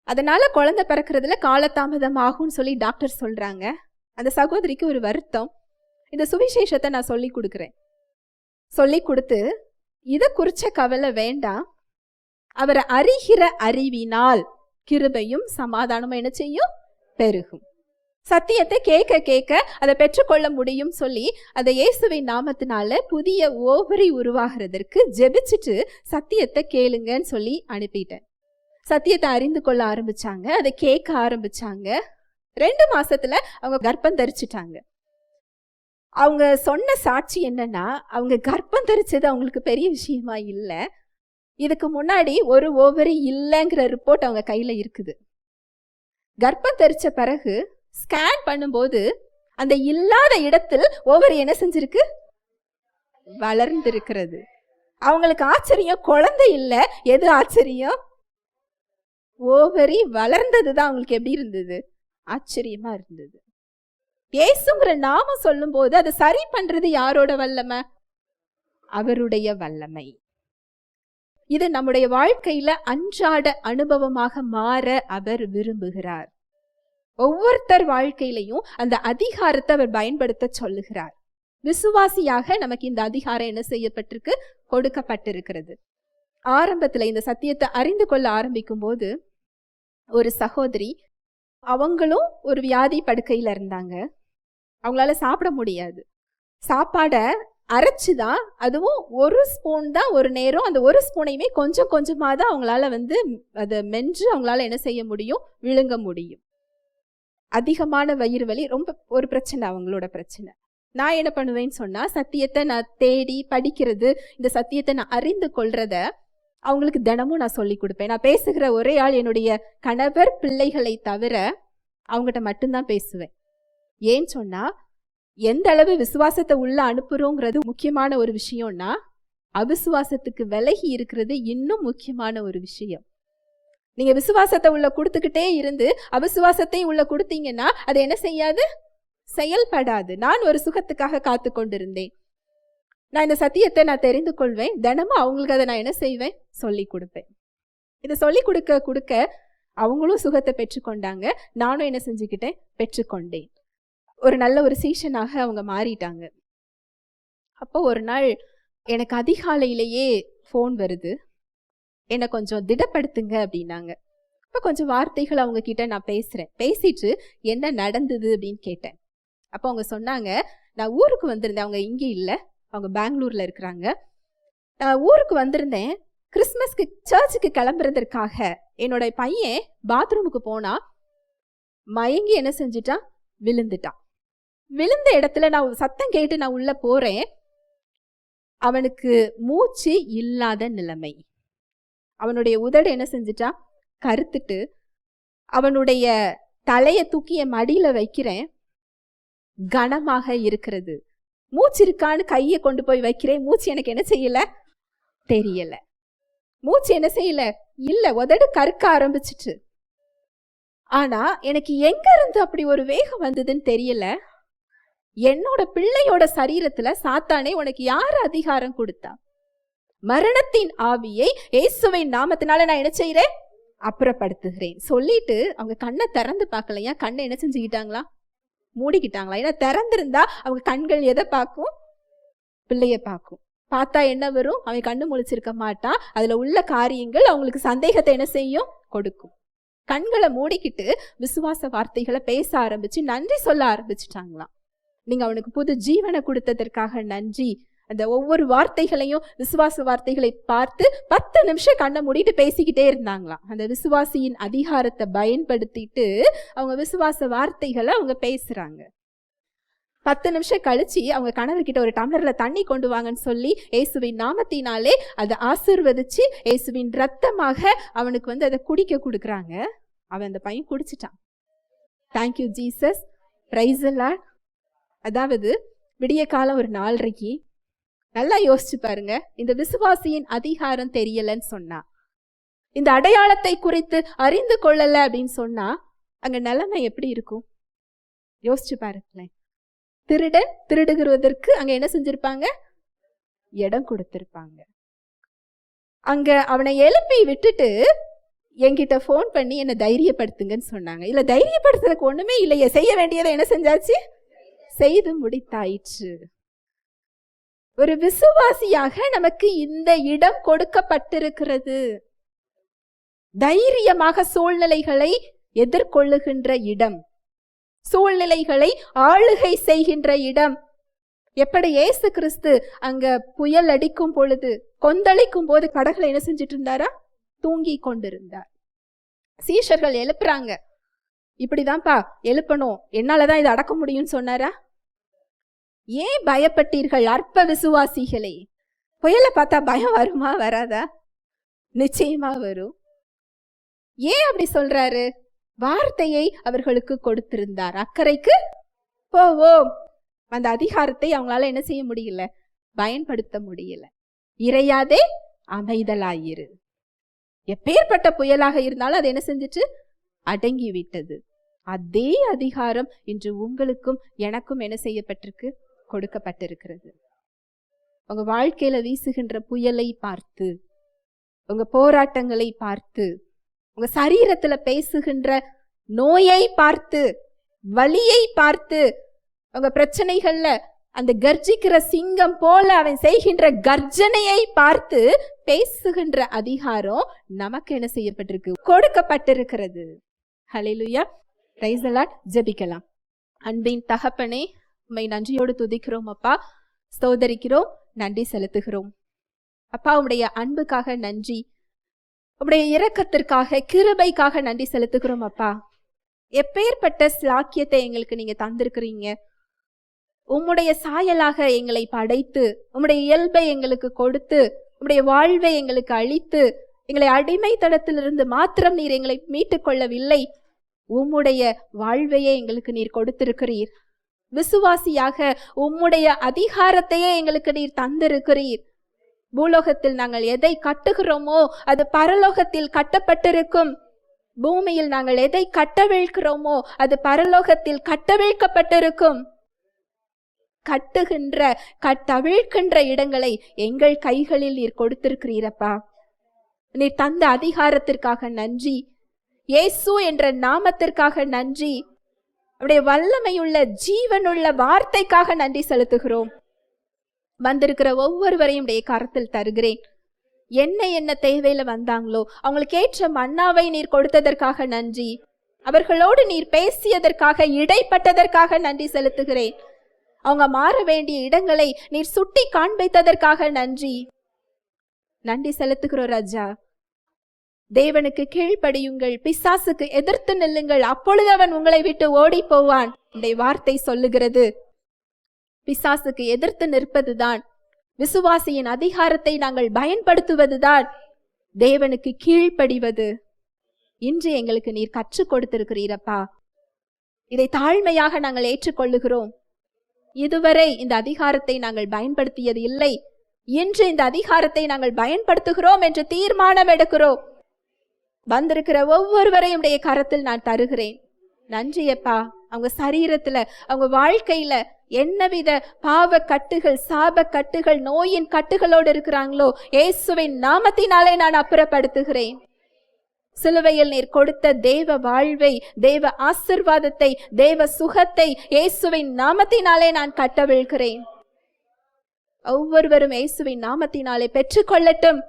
அதனால குழந்தை பிறக்கிறதுல காலதாமதம் ஆகும்னு சொல்லி டாக்டர் சொல்றாங்க. அந்த சகோதரிக்கு ஒரு வருத்தம். இந்த சுவிசேஷத்தை நான் சொல்லி கொடுக்குறேன். சொல்லி கொடுத்து இதை குறிச்ச கவலை வேண்டாம், அவரை அறிகிற அறிவினால் கிருபையும் சமாதானமும் என்ன செய்யும்? பெருகும். சத்தியத்தை கேட்க கேட்க அதை பெற்றுக்கொள்ள முடியும் சொல்லி அதை இயேசுவின் நாமத்தினால புதிய ஓவரி உருவாகிறதற்கு ஜெபிச்சுட்டு சத்தியத்தை கேளுங்கன்னு சொல்லி அனுப்பிட்டேன். சத்தியத்தை அறிந்து கொள்ள ஆரம்பிச்சாங்க, அதை கேட்க ஆரம்பிச்சாங்க. 2 மாசத்துல அவங்க கர்ப்பம் தரிச்சிட்டாங்க. அவங்க சொன்ன சாட்சி என்னன்னா, அவங்க கர்ப்பம் தரிச்சது அவங்களுக்கு பெரிய விஷயமா இல்லை. இதுக்கு முன்னாடி ஒரு ஓவரி இல்லைங்கிற ரிப்போர்ட் அவங்க கையில இருக்குது. கர்ப்பம் தரிச்ச பிறகு ஸ்கேன் பண்ணும்போது அந்த இல்லாத இடத்தில் ஓவரி என்ன செஞ்சிருக்கு? வளர்ந்திருக்கிறது. அவங்களுக்கு ஆச்சரியம், குழந்தை இல்லை. எது ஆச்சரியம்? ஓவரி வளர்ந்ததுதான் அவங்களுக்கு எப்படி இருந்தது? ஆச்சரியமா இருந்தது. இயேசுங்கிற நாமம் சொல்லும் போது அதை சரி பண்றது யாரோட வல்லமை? அவருடைய வல்லமை. இது நம்முடைய வாழ்க்கையில அன்றாட அனுபவமாக மாற அவர் விரும்புகிறார். ஒவ்வொருத்தர் வாழ்க்கையிலையும் அந்த அதிகாரத்தை அவர் பயன்படுத்த சொல்லுகிறார். விசுவாசியாக நமக்கு இந்த அதிகாரம் என்ன செய்யப்பட்டிருக்கு? கொடுக்கப்பட்டிருக்கிறது. ஆரம்பத்துல இந்த சத்தியத்தை அறிந்து கொள்ள ஆரம்பிக்கும் போது ஒரு சகோதரி, அவங்களும் ஒரு வியாதி படுக்கையில இருந்தாங்க. அவங்களால சாப்பிட முடியாது. சாப்பாடை அரைச்சுதான், அதுவும் 1 ஸ்பூன் தான் ஒரு நேரம். அந்த 1 ஸ்பூனையுமே கொஞ்சம் கொஞ்சமாக தான் அவங்களால அதை மென்று அவங்களால என்ன செய்ய முடியும்? விழுங்க முடியும். அதிகமான வயிறு வலி ரொம்ப ஒரு பிரச்சனை, அவங்களோட பிரச்சனை. நான் என்ன பண்ணுவேன்னு சொன்னா, சத்தியத்தை நான் தேடி படிக்கிறது, இந்த சத்தியத்தை நான் அறிந்து கொள்றத அவங்களுக்கு தினமும் நான் சொல்லி கொடுப்பேன். நான் பேசுகிற ஒரே ஆள் என்னுடைய கணவர் பிள்ளைகளை தவிர அவங்ககிட்ட மட்டும்தான் பேசுவேன். ஏன்னு சொன்னா, எந்த அளவு விசுவாசத்தை உள்ள அனுப்புறோங்கிறது முக்கியமான ஒரு விஷயம்னா, அவிசுவாசத்துக்கு விலகி இருக்கிறது இன்னும் முக்கியமான ஒரு விஷயம். நீங்க விசுவாசத்தை உள்ள கொடுத்துக்கிட்டே இருந்து அவிசுவாசத்தையும் உள்ள கொடுத்தீங்கன்னா அது என்ன செய்யாது? செயல்படாது. நான் ஒரு சுகத்துக்காக காத்து கொண்டிருந்தேன். நான் இந்த சத்தியத்தை நான் தெரிந்து கொள்வேன். தினமும் அவங்களுக்கு அதை நான் என்ன செய்வேன்? சொல்லி கொடுப்பேன். இதை சொல்லி கொடுக்க அவங்களும் சுகத்தை பெற்றுக்கொண்டாங்க. நானும் என்ன செஞ்சுக்கிட்டேன்? பெற்றுக்கொண்டேன். ஒரு நல்ல ஒரு சீஷனாக அவங்க மாறிட்டாங்க. அப்போ ஒரு நாள் எனக்கு அதிகாலையிலேயே ஃபோன் வருது. என்னை கொஞ்சம் திடப்படுத்துங்க அப்படின்னாங்க. இப்போ கொஞ்சம் வார்த்தைகள் அவங்க கிட்ட நான் பேசுகிறேன். பேசிட்டு என்ன நடந்தது அப்படின்னு கேட்டேன். அப்போ அவங்க சொன்னாங்க, நான் ஊருக்கு வந்திருந்தேன். அவங்க இங்கே இல்லை, அவங்க பெங்களூரில் இருக்கிறாங்க. நான் ஊருக்கு வந்திருந்தேன். கிறிஸ்மஸ்க்கு சர்ச்சுக்கு கிளம்புறதற்காக என்னோட பையன் பாத்ரூமுக்கு போனா மயங்கி என்ன செஞ்சிட்டான்? விழுந்துட்டான். விழுந்த இடத்துல நான் சத்தம் கேட்டு நான் உள்ள போறேன். அவனுக்கு மூச்சு இல்லாத நிலைமை. அவனுடைய உதடு என்ன செஞ்சிட்டான்? கருத்துட்டு அவனுடைய தலையை தூக்கி என் மடியில வைக்கிறேன். கனமாக இருக்கிறது. மூச்சு இருக்கான்னு கையை கொண்டு போய் வைக்கிறேன். மூச்சு எனக்கு என்ன செய்யல? தெரியல. மூச்சு என்ன செய்யல? இல்ல, உதடு கருக்க ஆரம்பிச்சிட்டு. ஆனா எனக்கு எங்க இருந்து அப்படி ஒரு வேகம் வந்ததுன்னு தெரியல. என்னோட பிள்ளையோட சரீரத்துல சாத்தானே உனக்கு யார் அதிகாரம் கொடுத்தா? மரணத்தின் ஆவியை இயேசுவின் நாமத்தினால நான் என்ன செய்யறேன்? அப்புறப்படுத்துகிறேன் சொல்லிட்டு அவங்க கண்ணை திறந்து பார்க்கலையா? கண்ணை என்ன செஞ்சுக்கிட்டாங்களா? மூடிக்கிட்டாங்களா? ஏன்னா திறந்திருந்தா அவங்க கண்கள் எதை பார்க்கும்? பிள்ளைய பார்க்கும். பார்த்தா என்ன வரும்? அவன் கண்ணு முழிச்சிருக்க மாட்டான். அதுல உள்ள காரியங்கள் அவங்களுக்கு சந்தேகத்தை என்ன செய்யும்? கொடுக்கும். கண்களை மூடிக்கிட்டு விசுவாச வார்த்தைகளை பேச ஆரம்பிச்சு நன்றி சொல்ல ஆரம்பிச்சுட்டாங்களாம். நீங்க அவனுக்கு புது ஜீவனை கொடுத்ததற்காக நன்றி. அந்த ஒவ்வொரு வார்த்தைகளையும் விசுவாச வார்த்தைகளை பார்த்து 10 நிமிஷம் கண்ணை மூடிட்டு பேசிக்கிட்டே இருந்தாங்களாம். அந்த விசுவாசியின் அதிகாரத்தை பயன்படுத்திட்டு அவங்க விசுவாச வார்த்தைகளை அவங்க பேசுறாங்க. 10 நிமிஷம் கழிச்சு அவங்க கணவர்கிட்ட ஒரு டம்ளர்ல தண்ணி கொண்டு வாங்கன்னு சொல்லி இயேசுவின் நாமத்தினாலே அதை ஆசீர்வதிச்சு இயேசுவின் ரத்தமாக அவனுக்கு அதை குடிக்க கொடுக்குறாங்க. அவன் அந்த பையன் குடிச்சிட்டான். Thank you Jesus, praise the lord. அதாவது விடிய காலம் ஒரு 4:30. நல்லா யோசிச்சு பாருங்க. இந்த விசுவாசியின் அதிகாரம் தெரியலன்னு சொன்னா, இந்த அடையாளத்தை குறித்து அறிந்து கொள்ளல அப்படின்னு சொன்னா அங்க நிலைமை எப்படி இருக்கும்? யோசிச்சு பாருங்களேன். திருடன் திருடுகிறதற்கு அங்க என்ன செஞ்சிருப்பாங்க? இடம் கொடுத்திருப்பாங்க. அங்க அவனை எழுப்பி விட்டுட்டு என்கிட்ட போன் பண்ணி என்ன தைரியப்படுத்துங்கன்னு சொன்னாங்க. இல்ல, தைரியப்படுத்துறதுக்கு ஒண்ணுமே இல்லையே. செய்ய வேண்டியதை என்ன செஞ்சாச்சு? செய்து முடித்தாயிற்று. ஒரு விசுவாசியாக நமக்கு இந்த இடம் கொடுக்கப்பட்டிருக்கிறது. தைரியமாக சூழ்நிலைகளை எதிர்கொள்ளுகின்ற இடம், சூழ்நிலைகளை ஆளுகை செய்கின்ற இடம். எப்படி இயேசு கிறிஸ்து அங்க புயல் அடிக்கும் பொழுது, கொந்தளிக்கும் போது கடவுளை என்ன செஞ்சிட்டு இருந்தாரா? தூங்கி கொண்டிருந்தார். சீஷர்கள் எழுப்புறாங்க. இப்படிதான்ப்பா எழுப்பணும், என்னாலதான் இதை அடக்க முடியும்னு சொன்னாரா? ஏன் பயப்பட்டீர்கள் அற்ப விசுவாசிகளே? புயலை பார்த்தா பயம் வருமா? வராதா? நிச்சயமா வரும். ஏன் அப்படி சொல்றாரு? வார்த்தையை அவர்களுக்கு கொடுத்திருந்தார். அக்கறைக்கு போவோம். அந்த அதிகாரத்தை அவங்களால என்ன செய்ய முடியல? பயன்படுத்த முடியல. இறையாதே அமைதலாயிரு. எப்பேற்பட்ட புயலாக இருந்தாலும் அது என்ன செஞ்சிட்டு? அடங்கி விட்டது. அதே அதிகாரம் இன்று உங்களுக்கும் எனக்கும் என்ன செய்யப்பட்டிருக்கு? கொடுக்கப்பட்டிருக்கிறது. உங்க வாழ்க்கையில வீசுகின்ற புயலை பார்த்து, உங்க போராட்டங்களை பார்த்து, உங்க சரீரத்துல பேசுகின்ற நோயை பார்த்து, வலியை பார்த்து, உங்க பிரச்சனைகள்ல அந்த கர்ஜிக்கிற சிங்கம் போல அவன் செய்கின்ற கர்ஜனையை பார்த்து பேசுகின்ற அதிகாரம் நமக்கு என்ன செய்யப்பட்டிருக்கு? கொடுக்கப்பட்டிருக்கிறது. ஹல்லேலூயா, பிரைஸ் தி லார்ட். ஜெபிக்கலாம். அன்பின் தகப்பனே, உம்மை நன்றியோடு துதிக்கிறோம் அப்பா, ஸ்தோத்தரிக்கிறோம், நன்றி செலுத்துகிறோம் அப்பா. உம்முடைய அன்புக்காக நன்றி, உம்முடைய இரக்கத்திற்காக, கிருபைக்காக நன்றி செலுத்துகிறோம் அப்பா. எப்பேற்பட்ட ஸ்லாக்கியத்தை எங்களுக்கு நீங்க தந்திருக்கிறீங்க. உம்முடைய சாயலாக எங்களை படைத்து, உம்முடைய இயல்பை எங்களுக்கு கொடுத்து, உம்முடைய வாழ்வை எங்களுக்கு அளித்து, எங்களை அடிமைத்தனத்திலிருந்து மாத்திரம் நீர் எங்களை மீட்டுக் கொள்ளவில்லை, உம்முடைய வாழ்வையே எங்களுக்கு நீர் கொடுத்திருக்கிறீர். விசுவாசியாக உம்முடைய அதிகாரத்தையே எங்களுக்கு நீர் தந்திருக்கிறீர். பூலோகத்தில் நாங்கள் எதை கட்டுகிறோமோ அது பரலோகத்தில் கட்டப்பட்டிருக்கும். பூமியில் நாங்கள் எதை கட்டவிழ்க்கிறோமோ அது பரலோகத்தில் கட்டவிழ்க்கப்பட்டிருக்கும். கட்டவிழ்கின்ற இடங்களை எங்கள் கைகளில் நீர் கொடுத்திருக்கிறீரப்பா. நீர் தந்த அதிகாரத்திற்காக நன்றி. இயேசு என்ற நாமத்திற்காக நன்றி. அவருடைய வல்லமையுள்ள ஜீவனுள்ள வார்த்தைக்காக நன்றி செலுத்துகிறோம். வந்திருக்கிற ஒவ்வொருவரையும் உடைய கரத்தில் தருகிறேன். என்ன தேவையில வந்தாங்களோ அவங்களுக்கு ஏற்ற மன்னாவை நீர் கொடுத்ததற்காக நன்றி. அவர்களோடு நீர் பேசியதற்காக, இடைப்பட்டதற்காக நன்றி செலுத்துகிறேன். அவங்க மாற வேண்டிய இடங்களை நீர் சுட்டி காண்பித்ததற்காக நன்றி. நன்றி செலுத்துகிறோம் ராஜா. தேவனுக்கு கீழ்ப்படியுங்கள், பிசாசுக்கு எதிர்த்து நில்லுங்கள், அப்பொழுது அவன் உங்களை விட்டு ஓடி போவான். இந்த வார்த்தை சொல்லுகிறது. பிசாசுக்கு எதிர்த்து நிற்பதுதான், விசுவாசியின் அதிகாரத்தை நாங்கள் பயன்படுத்துவதுதான் தேவனுக்கு கீழ்ப்படிவது. இன்று எங்களுக்கு நீர் கற்றுக் கொடுத்திருக்கிறீரப்பா. இதை தாழ்மையாக நாங்கள் ஏற்றுக்கொள்ளுகிறோம். இதுவரை இந்த அதிகாரத்தை நாங்கள் பயன்படுத்தியது இல்லை. இன்று இந்த அதிகாரத்தை நாங்கள் பயன்படுத்துகிறோம் என்று தீர்மானம் எடுக்கிறோம். வந்திருக்கிற ஒவ்வொருவரையும் உடைய கரத்தில் நான் தருகிறேன். நன்றியப்பா. அவங்க சரீரத்துல, அவங்க வாழ்க்கையில என்னவித பாவ கட்டுகள், சாப கட்டுகள், நோயின் கட்டுகளோடு இருக்கிறாங்களோ இயேசுவின் நாமத்தினாலே நான் அப்புறப்படுத்துகிறேன். சிலுவையில் நீர் கொடுத்த தேவ வாழ்வை, தேவ ஆசீர்வாதத்தை, தேவ சுகத்தை இயேசுவின் நாமத்தினாலே நான் கட்டவிழ்கிறேன். ஒவ்வொருவரும் இயேசுவின் நாமத்தினாலே பெற்றுக்கொள்ளட்டும்.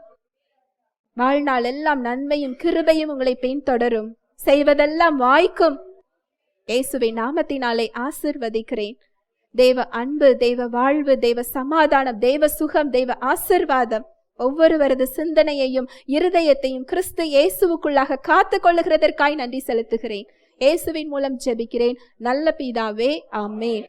வாழ்நாள் எல்லாம் நன்மையும் கிருபையும் உங்களை பின்தொடரும். செய்வதெல்லாம் வாய்க்கும். இயேசுவின் நாமத்தினாலே ஆசீர்வதிக்கிறேன். தேவ அன்பு, தேவ வாழ்வு, தேவ சமாதானம், தேவ சுகம், தேவ ஆசீர்வாதம் ஒவ்வொருவரது சிந்தனையையும் இருதயத்தையும் கிறிஸ்து இயேசுவுக்குள்ளாக காத்து கொள்ளுகிறதற்காய் நன்றி செலுத்துகிறேன். இயேசுவின் மூலம் ஜெபிக்கிறேன் நல்ல பிதாவே, ஆமென்.